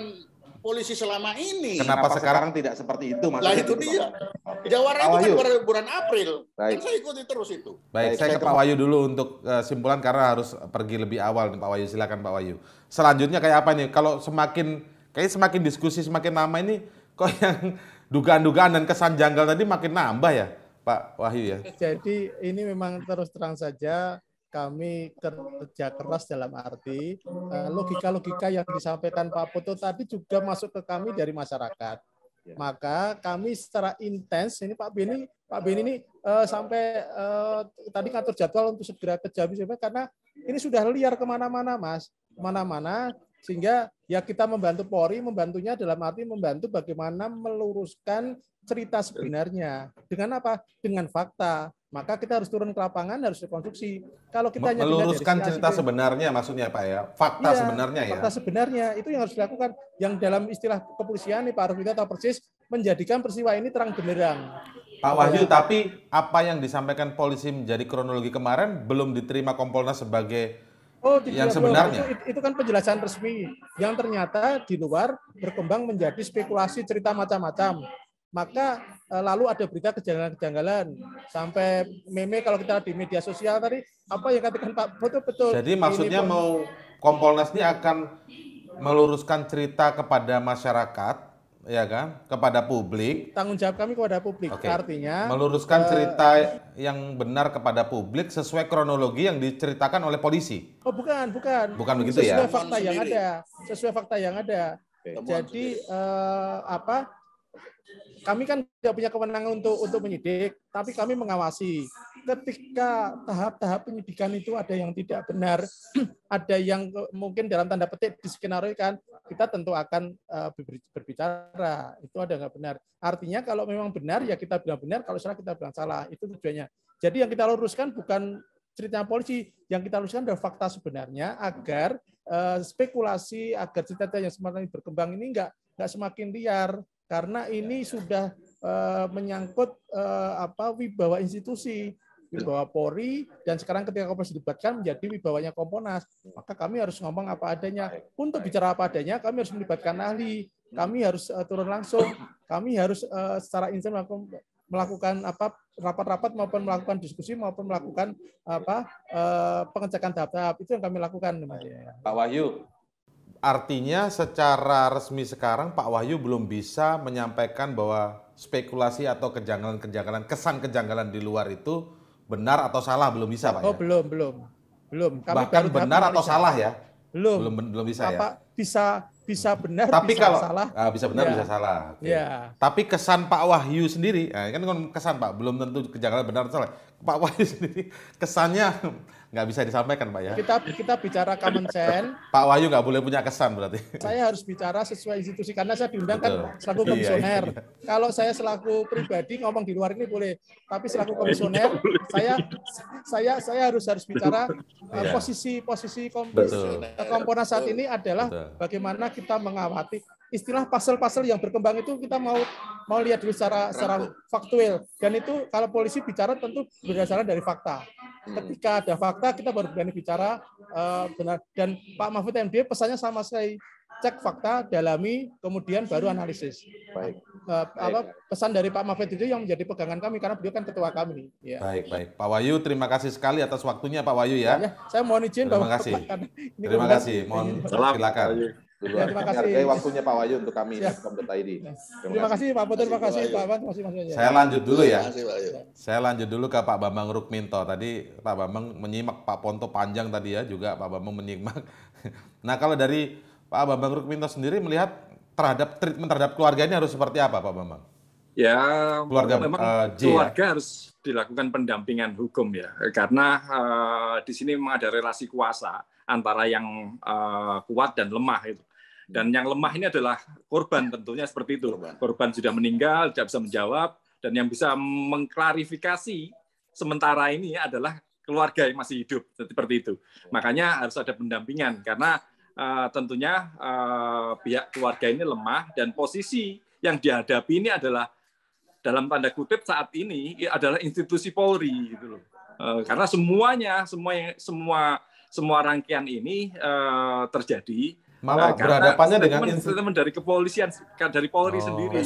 Speaker 3: polisi selama ini.
Speaker 4: Kenapa sekarang tidak seperti itu?
Speaker 3: Lah itu dia. Jawara itu kan bulan April. Dan saya ikuti terus itu.
Speaker 1: Baik, saya ke Pak Wahyu dulu untuk simpulan karena harus pergi lebih awal nih Pak Wahyu. Silakan Pak Wahyu. Selanjutnya kayak apa nih? Kalau semakin diskusi semakin lama ini kok yang dugaan-dugaan dan kesan janggal tadi makin nambah ya Pak Wahyu ya.
Speaker 2: Jadi ini memang terus terang saja kami kerja keras dalam arti logika-logika yang disampaikan Pak Putu tadi juga masuk ke kami dari masyarakat. Maka kami secara intens, ini Pak Beni ini sampai tadi ngatur jadwal untuk segera ke Jambi karena ini sudah liar kemana-mana Mas, kemana-mana sehingga ya kita membantu Polri, membantunya dalam arti membantu bagaimana meluruskan cerita sebenarnya. Dengan apa? Dengan fakta. Maka kita harus turun ke lapangan, harus rekonstruksi. Kalau kita
Speaker 1: meluruskan cerita sebenarnya maksudnya Pak ya, fakta sebenarnya ya.
Speaker 2: Fakta sebenarnya itu yang harus dilakukan. Yang dalam istilah kepolisian nih Pak Arif tahu persis menjadikan peristiwa ini terang benderang.
Speaker 1: Pak Wahyu, tapi apa yang disampaikan polisi menjadi kronologi kemarin belum diterima Kompolnas sebagai yang sebenarnya.
Speaker 2: Itu kan penjelasan resmi yang ternyata di luar berkembang menjadi spekulasi cerita macam-macam. Maka lalu ada berita kejanggalan-kejanggalan sampai meme kalau kita di media sosial tadi apa yang katakan Pak betul.
Speaker 1: Jadi maksudnya mau Kompolnas ini akan meluruskan cerita kepada masyarakat, ya kan, kepada publik.
Speaker 2: Tanggung jawab kami kepada publik. Artinya
Speaker 1: meluruskan cerita yang benar kepada publik sesuai kronologi yang diceritakan oleh polisi.
Speaker 2: Oh bukan.
Speaker 1: Bukan begitu ya.
Speaker 2: Sesuai fakta yang ada. Jadi kami kan tidak punya kewenangan untuk menyidik, tapi kami mengawasi. Ketika tahap-tahap penyidikan itu ada yang tidak benar, ada yang mungkin dalam tanda petik diskenariokan, kita tentu akan berbicara. Itu ada nggak benar. Artinya kalau memang benar, ya kita bilang benar, kalau salah kita bilang salah. Itu tujuannya. Jadi yang kita luruskan bukan cerita polisi, yang kita luruskan adalah fakta sebenarnya, agar spekulasi, agar cerita yang semakin berkembang ini nggak semakin liar. Karena ini sudah menyangkut wibawa institusi, wibawa Polri, dan sekarang ketika Kompolnas dilibatkan menjadi wibawanya Kompolnas, maka kami harus ngomong apa adanya. Untuk bicara apa adanya, kami harus melibatkan ahli, kami harus turun langsung, kami harus secara instan melakukan rapat-rapat maupun melakukan diskusi maupun melakukan pengecekan tahap-tahap. Itu yang kami lakukan.
Speaker 4: Pak Wahyu,
Speaker 1: artinya secara resmi sekarang Pak Wahyu belum bisa menyampaikan bahwa spekulasi atau kejanggalan-kejanggalan, kesan kejanggalan di luar itu benar atau salah, belum bisa Pak
Speaker 6: Oh,
Speaker 1: ya?
Speaker 6: belum. Kami
Speaker 1: Bahkan
Speaker 6: baru tahap
Speaker 1: benar atau
Speaker 6: analisa.
Speaker 1: salah ya?
Speaker 6: Belum.
Speaker 1: Belum bisa ya?
Speaker 6: Apa bisa benar,
Speaker 1: Tapi
Speaker 6: bisa
Speaker 1: kalau
Speaker 6: salah.
Speaker 1: bisa benar
Speaker 6: Ya.
Speaker 1: bisa salah. Oke.
Speaker 6: Ya.
Speaker 1: Tapi kesan Pak Wahyu sendiri, kan kesan Pak, belum tentu kejanggalan benar atau salah. Pak Wahyu sendiri kesannya nggak bisa disampaikan Pak ya.
Speaker 6: Kita bicara common sense.
Speaker 1: Pak Wahyu nggak boleh punya kesan berarti.
Speaker 6: Saya harus bicara sesuai institusi karena saya diundang kan
Speaker 1: Betul.
Speaker 6: selaku
Speaker 1: Iya,
Speaker 6: komisioner.
Speaker 1: iya.
Speaker 6: Kalau saya selaku pribadi ngomong di luar ini boleh, tapi selaku komisioner saya harus bicara
Speaker 1: Iya.
Speaker 6: posisi
Speaker 1: Betul.
Speaker 6: Komponas saat ini adalah
Speaker 1: Betul.
Speaker 6: bagaimana kita mengawati istilah pasal-pasal yang berkembang itu kita mau lihat dulu secara faktual, dan itu kalau polisi bicara tentu berdasarkan dari fakta. Ketika ada fakta kita baru berani bicara benar, dan Pak Mahfud MD pesannya sama saya, cek fakta, dalami, kemudian baru analisis.
Speaker 4: Baik.
Speaker 6: Pesan dari Pak Mahfud itu yang menjadi pegangan kami karena beliau kan ketua kami. Ya.
Speaker 1: Baik. Pak Wahyu, terima kasih sekali atas waktunya Pak Wahyu ya.
Speaker 6: Ya, saya mohon izin
Speaker 1: Terima
Speaker 6: bahwa
Speaker 1: kasih.
Speaker 6: ini
Speaker 1: Terima
Speaker 6: kemudian-
Speaker 1: kasih. Mohon
Speaker 5: Salam.
Speaker 1: silakan.
Speaker 4: Dulu,
Speaker 6: Ya, terima
Speaker 4: kami
Speaker 6: kasih.
Speaker 4: hargai waktunya Pak Wahyu untuk kami
Speaker 6: Ya.
Speaker 4: Medcom.id.
Speaker 6: Terima kasih Pak Putu, terima kasih
Speaker 3: Terima
Speaker 6: Pak
Speaker 3: kasih,
Speaker 6: Wan, terima kasih.
Speaker 1: Saya lanjut dulu ya.
Speaker 3: Terima kasih, Pak Ayu.
Speaker 1: Saya lanjut dulu ke Pak Bambang Rukminto. Tadi Pak Bambang menyimak Pak Ponto panjang tadi ya, juga Pak Bambang menyimak. Nah, kalau dari Pak Bambang Rukminto sendiri melihat treatment terhadap keluarga ini harus seperti apa Pak Bambang?
Speaker 5: Ya,
Speaker 1: Keluarga,
Speaker 5: memang
Speaker 1: J,
Speaker 5: keluarga harus dilakukan pendampingan hukum ya, karena di sini memang ada relasi kuasa antara yang kuat dan lemah itu. Dan yang lemah ini adalah korban, tentunya seperti itu. Korban sudah meninggal, tidak bisa menjawab, dan yang bisa mengklarifikasi sementara ini adalah keluarga yang masih hidup, seperti itu. Makanya harus ada pendampingan, karena tentunya pihak keluarga ini lemah, dan posisi yang dihadapi ini adalah dalam tanda kutip saat ini adalah institusi Polri gitu loh. Karena semua rangkaian ini terjadi
Speaker 1: Malah
Speaker 5: karena
Speaker 1: berhadapannya dengan
Speaker 5: statement dari kepolisian, dari Polri sendiri.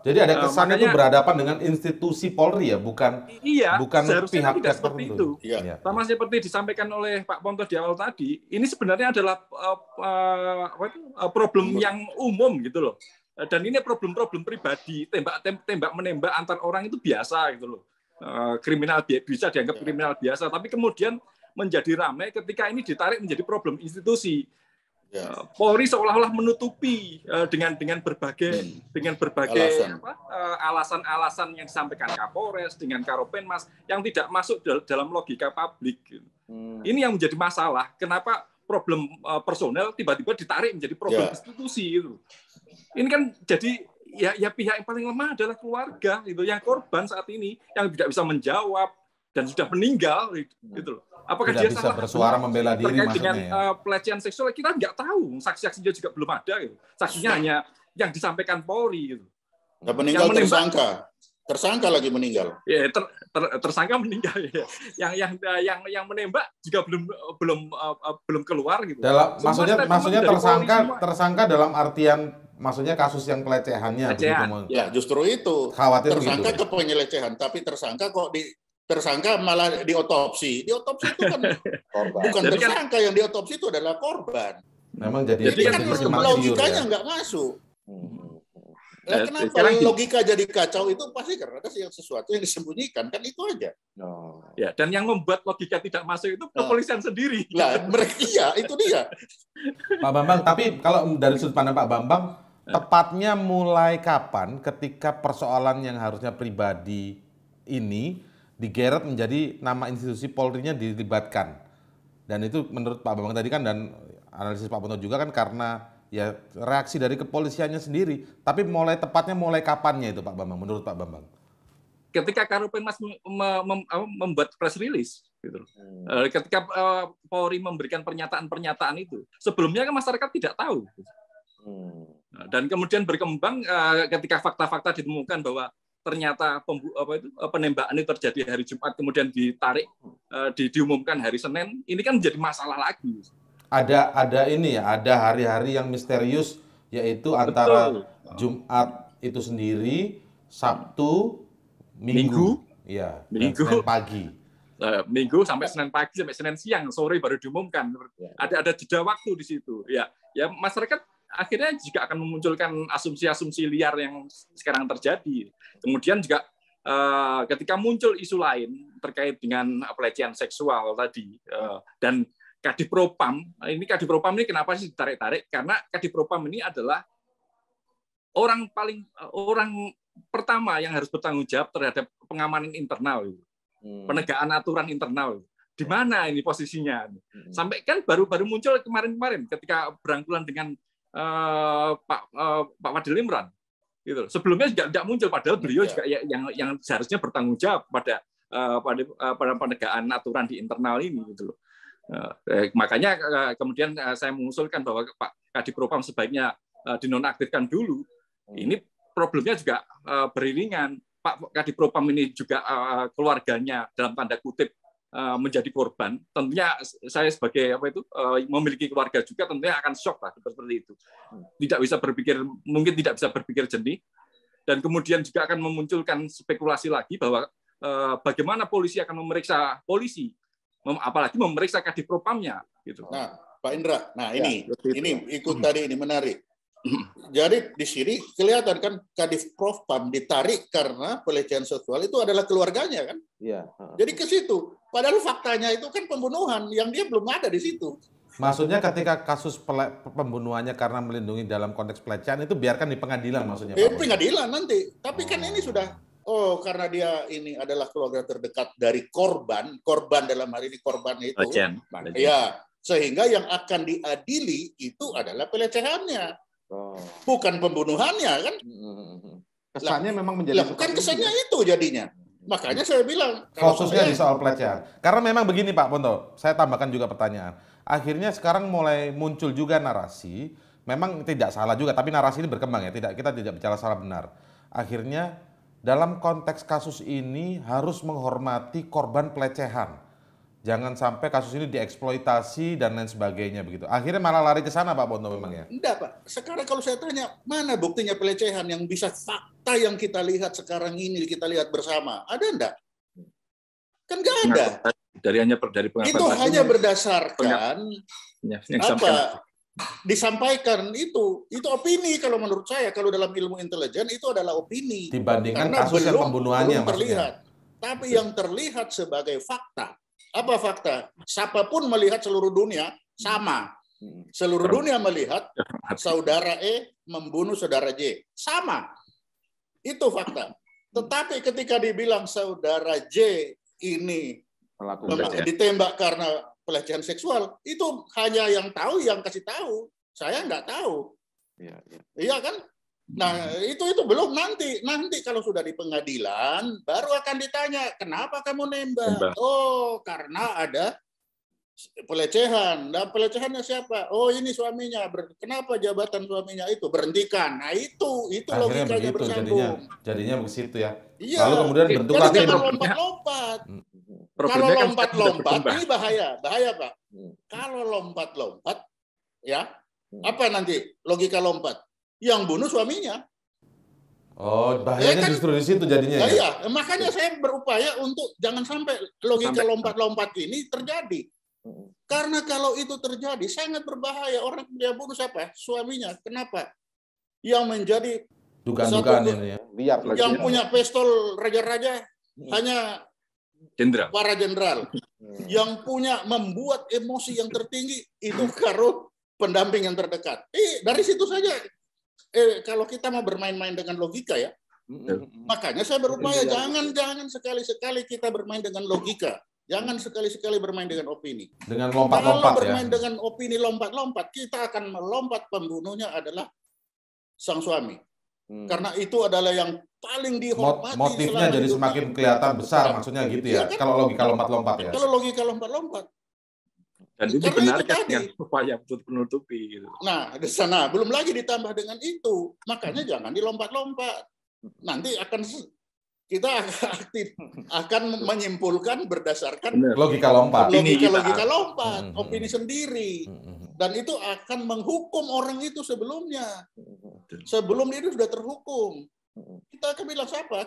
Speaker 1: Jadi ada kesan itu
Speaker 5: makanya-
Speaker 1: berhadapan dengan institusi Polri ya, bukan
Speaker 5: Iya,
Speaker 1: bukan
Speaker 5: seharusnya
Speaker 1: pihak
Speaker 5: tidak seperti
Speaker 1: tertentu.
Speaker 5: itu.
Speaker 3: Iya.
Speaker 5: Sama seperti disampaikan oleh Pak Ponto di awal tadi, ini sebenarnya adalah problem yang umum gitu loh. Dan ini problem-problem pribadi, tembak menembak antar orang itu biasa gitu loh. Kriminal bisa dianggap kriminal biasa, tapi kemudian menjadi ramai ketika ini ditarik menjadi problem institusi.
Speaker 3: Ya.
Speaker 5: Polri seolah-olah menutupi dengan berbagai
Speaker 3: Alasan.
Speaker 5: alasan-alasan yang disampaikan Kapolres dengan Karopenmas yang tidak masuk dalam logika publik. Ini yang menjadi masalah. Kenapa problem personel tiba-tiba ditarik menjadi problem institusi itu? Ini kan jadi ya pihak yang paling lemah adalah keluarga itu, yang korban saat ini yang tidak bisa menjawab dan sudah meninggal gitu loh. Apakah
Speaker 1: Tidak
Speaker 5: dia
Speaker 1: bisa
Speaker 5: salah
Speaker 1: bersuara membela diri
Speaker 5: terkait dengan
Speaker 1: maksudnya ya.
Speaker 5: pelecehan seksual? Kita nggak tahu, saksi-saksinya juga belum ada gitu. Saksinya hanya yang disampaikan Polri gitu.
Speaker 3: Nggak meninggal,
Speaker 5: Yang menembak-
Speaker 3: tersangka lagi meninggal.
Speaker 5: Ya, tersangka meninggal ya. Yang menembak juga belum keluar gitu. Semua statement
Speaker 1: Maksudnya
Speaker 5: dari Polri semua.
Speaker 1: tersangka dalam artian maksudnya kasus yang pelecehannya
Speaker 5: Pelecehan,
Speaker 1: begitu.
Speaker 3: Ya, justru itu.
Speaker 1: Khawatir
Speaker 3: Tersangka
Speaker 1: gitu.
Speaker 3: ke penyelecehan, tapi tersangka malah diotopsi. Diotopsi itu kan
Speaker 4: Korban.
Speaker 3: bukan
Speaker 5: Jadi kan-
Speaker 3: tersangka, yang diotopsi itu adalah korban.
Speaker 1: Memang jadi
Speaker 5: Jadi kan
Speaker 1: institusi
Speaker 5: perkembangan
Speaker 1: maksiur
Speaker 3: Logikanya
Speaker 1: ya.
Speaker 3: nggak masuk.
Speaker 5: Ya,
Speaker 3: Kenapa
Speaker 5: sekarang gini.
Speaker 3: logika jadi kacau itu pasti karena ada sesuatu yang disembunyikan, kan itu aja.
Speaker 5: Ya, dan yang membuat logika tidak masuk itu kepolisian sendiri.
Speaker 3: Lah, mereka itu dia.
Speaker 1: Pak Bambang, tapi kalau dari sudut pandang Pak Bambang, tepatnya mulai kapan ketika persoalan yang harusnya pribadi ini digeret menjadi nama institusi Polri-nya dilibatkan? Dan itu menurut Pak Bambang tadi kan, dan analisis Pak Ponto juga kan karena ya reaksi dari kepolisiannya sendiri. Tapi tepatnya mulai kapannya itu Pak Bambang, menurut Pak Bambang?
Speaker 5: Ketika Karopenmas membuat press release gitu. Ketika Polri memberikan pernyataan-pernyataan itu, sebelumnya kan masyarakat tidak tahu. Dan kemudian berkembang ketika fakta-fakta ditemukan bahwa ternyata penembakan itu terjadi hari Jumat, kemudian ditarik diumumkan hari Senin, ini kan menjadi masalah lagi.
Speaker 1: Ada ini ya, ada hari-hari yang misterius, yaitu antara
Speaker 5: Betul.
Speaker 1: Jumat itu sendiri, Sabtu, Minggu, ya, dan
Speaker 5: Minggu.
Speaker 1: Senin pagi.
Speaker 5: Minggu sampai Senin pagi sampai Senin siang, sore baru diumumkan. Ada jeda waktu di situ. Ya masyarakat akhirnya juga akan memunculkan asumsi-asumsi liar yang sekarang terjadi. Kemudian juga ketika muncul isu lain terkait dengan pelecehan seksual tadi, dan Kadipropam ini kenapa sih ditarik-tarik? Karena Kadipropam ini adalah orang pertama yang harus bertanggung jawab terhadap pengamanan internal, penegakan aturan internal. Di mana ini posisinya? Sampai kan baru muncul kemarin ketika berangkulan dengan Pak Fadil Imran. Gitu. Sebelumnya juga tidak muncul, padahal beliau juga yang seharusnya bertanggung jawab pada penegakan aturan di internal ini. Gitu. Makanya kemudian saya mengusulkan bahwa Pak Kadipropam sebaiknya dinonaktifkan dulu. Ini problemnya juga beriringan. Pak Kadipropam ini juga keluarganya dalam tanda kutip menjadi korban. Tentunya saya sebagai memiliki keluarga juga tentunya akan shock lah seperti itu. Mungkin tidak bisa berpikir jernih, dan kemudian juga akan memunculkan spekulasi lagi bahwa bagaimana polisi akan memeriksa polisi, apalagi memeriksa Kadipropamnya gitu.
Speaker 3: Nah, Pak Indra, ini ikut tadi ini menarik. Jadi di sini kelihatan kan Kadipropam ditarik karena pelecehan seksual itu adalah keluarganya kan? Iya. Jadi ke situ. Padahal faktanya itu kan pembunuhan yang dia belum ada di situ.
Speaker 1: Maksudnya ketika kasus pembunuhannya karena melindungi dalam konteks pelecehan itu biarkan di pengadilan maksudnya?
Speaker 3: Pengadilan nanti. Tapi kan ini sudah karena dia ini adalah keluarga terdekat dari korban dalam hal ini korban itu. Ya, sehingga yang akan diadili itu adalah pelecehannya. Bukan pembunuhannya kan?
Speaker 4: Kesannya memang menjadi
Speaker 3: kan kesannya itu jadinya. Makanya saya bilang
Speaker 1: fokusnya di soal pelecehan. Karena memang begini Pak Ponto, saya tambahkan juga pertanyaan. Akhirnya sekarang mulai muncul juga narasi, memang tidak salah juga, tapi narasi ini berkembang ya. Kita tidak bicara salah benar. Akhirnya dalam konteks kasus ini harus menghormati korban pelecehan. Jangan sampai kasus ini dieksploitasi dan lain sebagainya begitu. Akhirnya malah lari ke sana Pak Ponto memang ya?
Speaker 3: Enggak Pak. Sekarang kalau saya tanya, mana buktinya pelecehan yang bisa fakta yang kita lihat sekarang ini, kita lihat bersama. Ada enggak? Kan enggak ada.
Speaker 5: Dari pengakuan
Speaker 3: itu hanya berdasarkan disampaikan itu opini kalau menurut saya, kalau dalam ilmu intelijen itu adalah opini.
Speaker 1: Dibandingkan kasus yang pembunuhannya
Speaker 3: belum terlihat. Tapi yang terlihat sebagai fakta. Apa fakta? Siapapun melihat seluruh dunia sama. Seluruh dunia melihat saudara E membunuh saudara J. Sama. Itu fakta. Tetapi ketika dibilang saudara J ini ditembak karena pelecehan seksual, itu hanya yang tahu, yang kasih tahu. Saya nggak tahu. Iya kan? Nah, itu belum nanti kalau sudah di pengadilan baru akan ditanya, kenapa kamu nembak? Oh, karena ada pelecehan. Dan pelecehannya siapa? Oh, ini suaminya. Kenapa jabatan suaminya itu? Berhentikan. Nah, itu logikanya bersambung.
Speaker 1: Jadinya begitu ya.
Speaker 3: Iya.
Speaker 1: Lalu kemudian bentuklah tim.
Speaker 3: Lompat-lompat. Kalau lompat-lompat ini bahaya Pak. Kalau lompat-lompat, ya apa nanti logika lompat? Yang bunuh suaminya.
Speaker 1: Oh, bahayanya justru di situ jadinya.
Speaker 3: Iya, makanya saya berupaya untuk jangan sampai logika lompat-lompat ini terjadi. Karena kalau itu terjadi sangat berbahaya. Orang dia bunuh siapa? Suaminya. Kenapa? Yang menjadi
Speaker 1: dugaan-dugaan ini ya.
Speaker 3: Yang punya pistol raja-raja hanya para jenderal. Yang punya membuat emosi yang tertinggi itu karo pendamping yang terdekat. Dari situ saja. Kalau kita mau bermain-main dengan logika ya, makanya saya berupaya jangan sekali-sekali kita bermain dengan logika, jangan sekali-sekali bermain dengan opini.
Speaker 1: Dengan lompat-lompat ya.
Speaker 3: Kalau bermain dengan opini lompat-lompat, kita akan melompat pembunuhnya adalah sang suami, karena itu adalah yang paling dihormati.
Speaker 1: Motifnya jadi semakin kelihatan besar, maksudnya gitu ya. Kalau logika lompat-lompat ya.
Speaker 3: Kalau logika lompat-lompat.
Speaker 5: Dan itu dibenarkan dengan upaya untuk menutupi. Gitu.
Speaker 3: Nah, di sana belum lagi ditambah dengan itu, makanya jangan dilompat-lompat. Nanti kita akan menyimpulkan berdasarkan
Speaker 1: logika lompat,
Speaker 3: opini sendiri, dan itu akan menghukum orang itu sebelumnya. Sebelum itu sudah terhukum. Kita akan bilang siapa?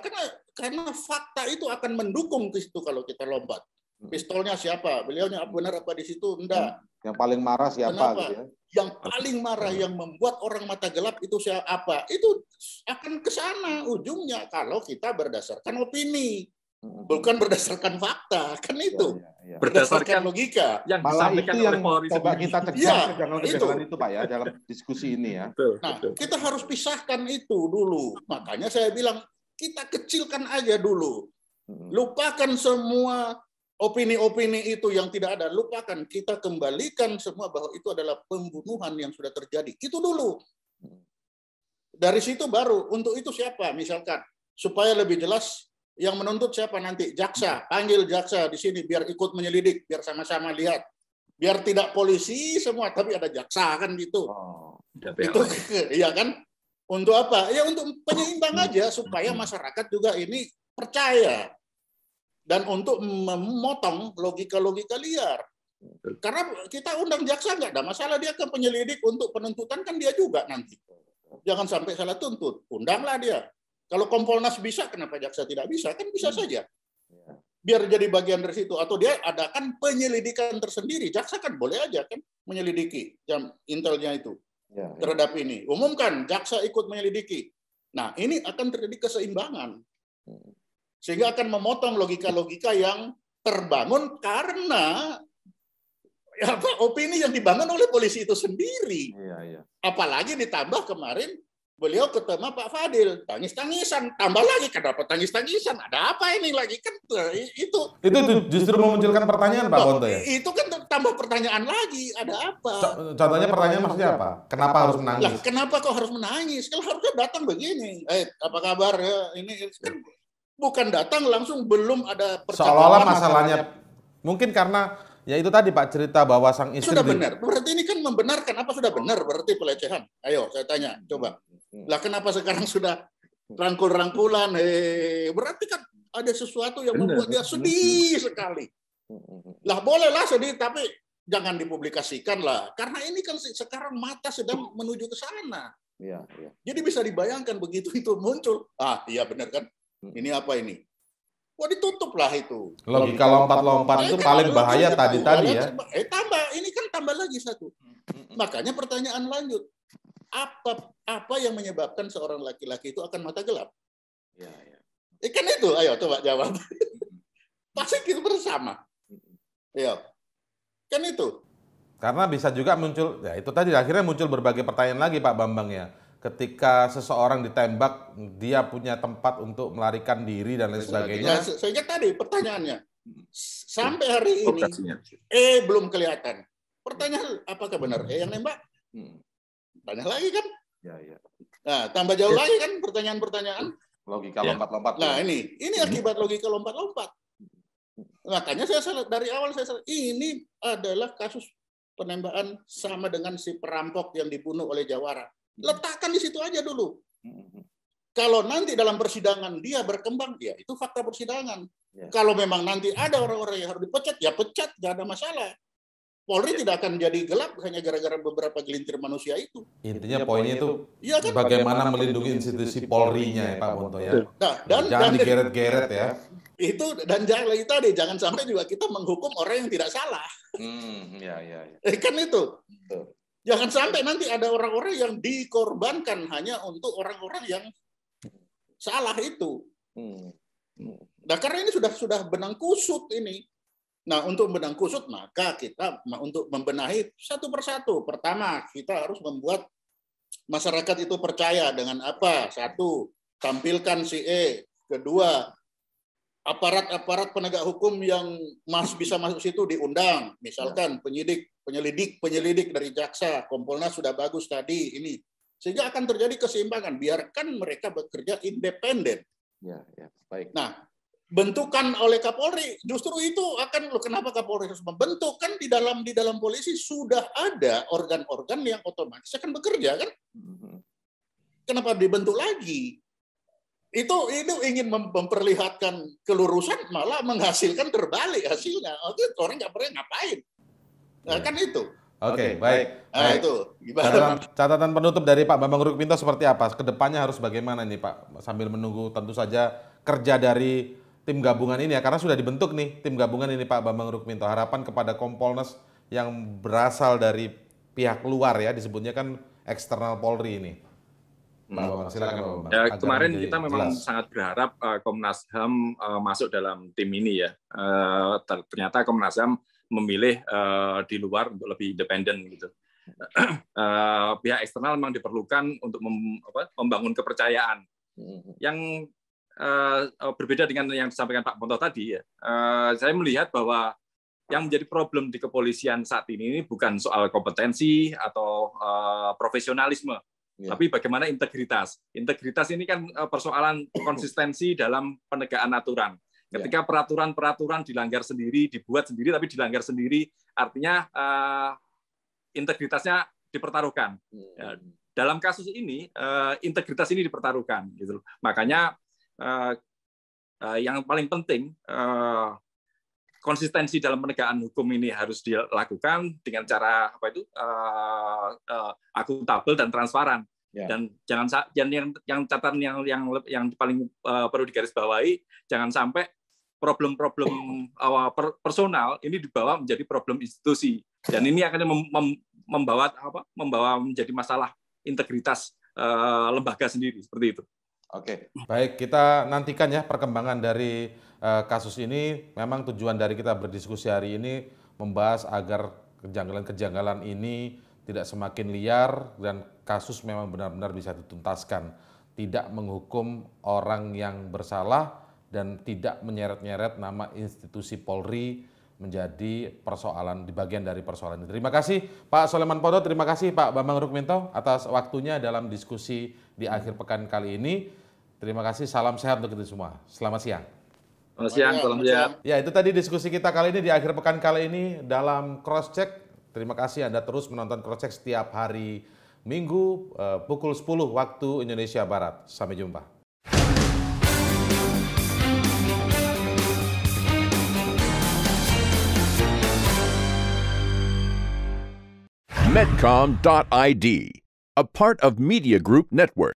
Speaker 3: Karena fakta itu akan mendukung ke situ kalau kita lompat. Pistolnya siapa? Beliaunya benar apa di situ? Enggak.
Speaker 4: Yang paling marah siapa?
Speaker 3: Kenapa?
Speaker 4: Gitu ya?
Speaker 3: Yang paling marah, yang membuat orang mata gelap itu siapa? Itu akan ke sana ujungnya kalau kita berdasarkan opini, bukan berdasarkan fakta, kan itu.
Speaker 4: Ya.
Speaker 3: Berdasarkan logika.
Speaker 5: Yang
Speaker 4: Malah
Speaker 5: disampaikan
Speaker 4: itu
Speaker 5: oleh
Speaker 4: yang
Speaker 5: Polri
Speaker 4: coba
Speaker 5: sendiri.
Speaker 4: kita cegah
Speaker 3: Iya,
Speaker 4: kejanggalan-kejanggalan itu Pak ya dalam diskusi ini ya.
Speaker 5: Betul,
Speaker 3: Nah,
Speaker 5: betul.
Speaker 3: kita harus pisahkan itu dulu. Makanya saya bilang kita kecilkan aja dulu. Lupakan semua opini-opini itu yang tidak ada. Lupakan. Kita kembalikan semua bahwa itu adalah pembunuhan yang sudah terjadi. Itu dulu. Dari situ baru. Untuk itu siapa? Misalkan supaya lebih jelas yang menuntut siapa nanti? Jaksa. Panggil jaksa di sini biar ikut menyelidik, biar sama-sama lihat. Biar tidak polisi semua, tapi ada jaksa kan gitu. Itu iya kan? Untuk apa? Ya untuk penyeimbang aja supaya masyarakat juga ini percaya. Dan untuk memotong logika-logika liar. Karena kita undang jaksa nggak ada masalah, dia ke penyelidik untuk penuntutan kan dia juga nanti. Jangan sampai salah tuntut, undanglah dia. Kalau Kompolnas bisa, kenapa jaksa tidak bisa? Kan bisa saja. Biar jadi bagian dari situ. Atau dia adakan penyelidikan tersendiri. Jaksa kan boleh aja kan menyelidiki jam intelnya itu terhadap ini. Umumkan, jaksa ikut menyelidiki. Nah, ini akan terjadi keseimbangan. Sehingga akan memotong logika-logika yang terbangun karena opini yang dibangun oleh polisi itu sendiri. Apalagi ditambah kemarin beliau ketemu Pak Fadil, tangis-tangisan, tambah lagi kenapa tangis-tangisan? Ada apa ini lagi kan itu
Speaker 1: justru memunculkan pertanyaan Pak Bonto ya.
Speaker 3: Itu kan tambah pertanyaan lagi, ada apa?
Speaker 1: Contohnya pertanyaan maksudnya apa? Kenapa harus menangis?
Speaker 3: Lah, kenapa kok harus menangis? Kalau harusnya datang begini, apa kabar ya? Ini kan bukan datang langsung belum ada percakapan.
Speaker 1: Seolah-olah masalahnya mungkin karena ya itu tadi Pak cerita bahwa sang istri
Speaker 3: sudah benar. Berarti ini kan membenarkan apa sudah benar berarti pelecehan. Ayo saya tanya, coba. Lah kenapa sekarang sudah rangkul-rangkulan? Berarti kan ada sesuatu yang membuat dia sedih sekali. Lah bolehlah sedih tapi jangan dipublikasikan lah. Karena ini kan sekarang mata sedang menuju ke sana. Jadi bisa dibayangkan begitu itu muncul. Ah iya benar kan. Ini apa ini? Wah ditutup lah itu.
Speaker 1: Logika lompat-lompat itu paling bahaya tadi ya.
Speaker 3: Tambah, ini kan tambah lagi satu. Makanya pertanyaan lanjut. Apa yang menyebabkan seorang laki-laki itu akan mata gelap? Kan itu, ayo coba jawab. Pasti kita bersama. Ya. Kan itu.
Speaker 1: Karena bisa juga muncul, ya itu tadi akhirnya muncul berbagai pertanyaan lagi Pak Bambang ya. Ketika seseorang ditembak, dia punya tempat untuk melarikan diri dan lain sebagainya.
Speaker 3: Sehingga tadi pertanyaannya, sampai hari ini belum kelihatan. Pertanyaan, apakah benar yang nembak? Tanya lagi kan? Nah, tambah jauh lagi kan pertanyaan-pertanyaan.
Speaker 4: Logika lompat-lompat.
Speaker 3: Nah ini akibat logika lompat-lompat. Makanya dari awal saya ini adalah kasus penembakan sama dengan si perampok yang dibunuh oleh Jawara. Letakkan di situ aja dulu. Kalau nanti dalam persidangan dia berkembang, ya itu fakta persidangan. Kalau memang nanti ada orang-orang yang harus dipecat, ya pecat, nggak ada masalah. Polri tidak akan jadi gelap hanya gara-gara beberapa gelintir manusia itu.
Speaker 1: Intinya poinnya itu
Speaker 3: ya kan?
Speaker 1: Bagaimana melindungi institusi Polri-nya ya Pak Bonto ya.
Speaker 3: Nah,
Speaker 1: jangan digeret-geret ya.
Speaker 3: Itu dan jangan sampai juga kita menghukum orang yang tidak salah. Kan itu. Jangan sampai nanti ada orang-orang yang dikorbankan hanya untuk orang-orang yang salah itu. Nah, karena ini sudah benang kusut ini. Nah, untuk benang kusut maka kita untuk membenahi satu persatu. Pertama, kita harus membuat masyarakat itu percaya dengan apa? Satu, tampilkan si E. Kedua, aparat-aparat penegak hukum yang bisa masuk situ diundang. Misalkan penyelidik dari jaksa, Kompolnas sudah bagus tadi ini. Sehingga akan terjadi keseimbangan. Biarkan mereka bekerja independen.
Speaker 4: Baik.
Speaker 3: Nah, bentukan oleh Kapolri justru itu akan kenapa Kapolri harus membentuk kan di dalam polisi sudah ada organ-organ yang otomatis akan bekerja kan. Kenapa dibentuk lagi? Itu ingin memperlihatkan kelurusan malah menghasilkan terbalik hasilnya. Orang nggak pernah ngapain. Nah, kan itu.
Speaker 1: Oke, baik.
Speaker 3: Nah, itu.
Speaker 1: Catatan penutup dari Pak Bambang Rukminto seperti apa? Kedepannya harus bagaimana nih Pak? Sambil menunggu tentu saja kerja dari tim gabungan ini ya, karena sudah dibentuk nih tim gabungan ini Pak Bambang Rukminto, harapan kepada Kompolnas yang berasal dari pihak luar ya, disebutnya kan eksternal Polri ini. Pak Bambang, silakan Pak Bambang.
Speaker 5: Ya, kemarin kita memang
Speaker 1: jelas.
Speaker 5: sangat berharap Komnas HAM masuk dalam tim ini ya. Ternyata Komnas HAM memilih di luar untuk lebih independen gitu. Pihak eksternal memang diperlukan untuk membangun kepercayaan. Yang berbeda dengan yang disampaikan Pak Ponto tadi ya. Saya melihat bahwa yang menjadi problem di kepolisian saat ini bukan soal kompetensi atau profesionalisme. Ya. Tapi bagaimana integritas? Integritas ini kan persoalan konsistensi dalam penegakan aturan. Ketika peraturan-peraturan dilanggar sendiri, dibuat sendiri, tapi dilanggar sendiri, artinya integritasnya dipertaruhkan. Ya, dalam kasus ini, integritas ini dipertaruhkan. Gitu. Makanya yang paling penting, konsistensi dalam penegakan hukum ini harus dilakukan dengan cara akuntabel dan transparan. Ya. Dan yang catatan yang paling perlu digarisbawahi, jangan sampai problem-problem personal ini dibawa menjadi problem institusi. Dan ini akan membawa menjadi masalah integritas lembaga sendiri seperti itu.
Speaker 1: Oke, baik, kita nantikan ya perkembangan dari kasus ini. Memang tujuan dari kita berdiskusi hari ini membahas agar kejanggalan-kejanggalan ini tidak semakin liar dan kasus memang benar-benar bisa dituntaskan. Tidak menghukum orang yang bersalah dan tidak menyeret-nyeret nama institusi Polri menjadi persoalan, di bagian dari persoalan ini. Terima kasih Pak Soleman Pondo, terima kasih Pak Bambang Rukminto atas waktunya dalam diskusi di akhir pekan kali ini. Terima kasih, salam sehat untuk kita semua. Selamat siang.
Speaker 5: Selamat siang, salam sehat.
Speaker 1: Ya, itu tadi diskusi kita kali ini di akhir pekan kali ini dalam Crosscheck. Terima kasih Anda terus menonton Crosscheck setiap hari Minggu pukul 10 waktu Indonesia Barat. Sampai jumpa.
Speaker 7: Medcom.id, a part of Media Group Network.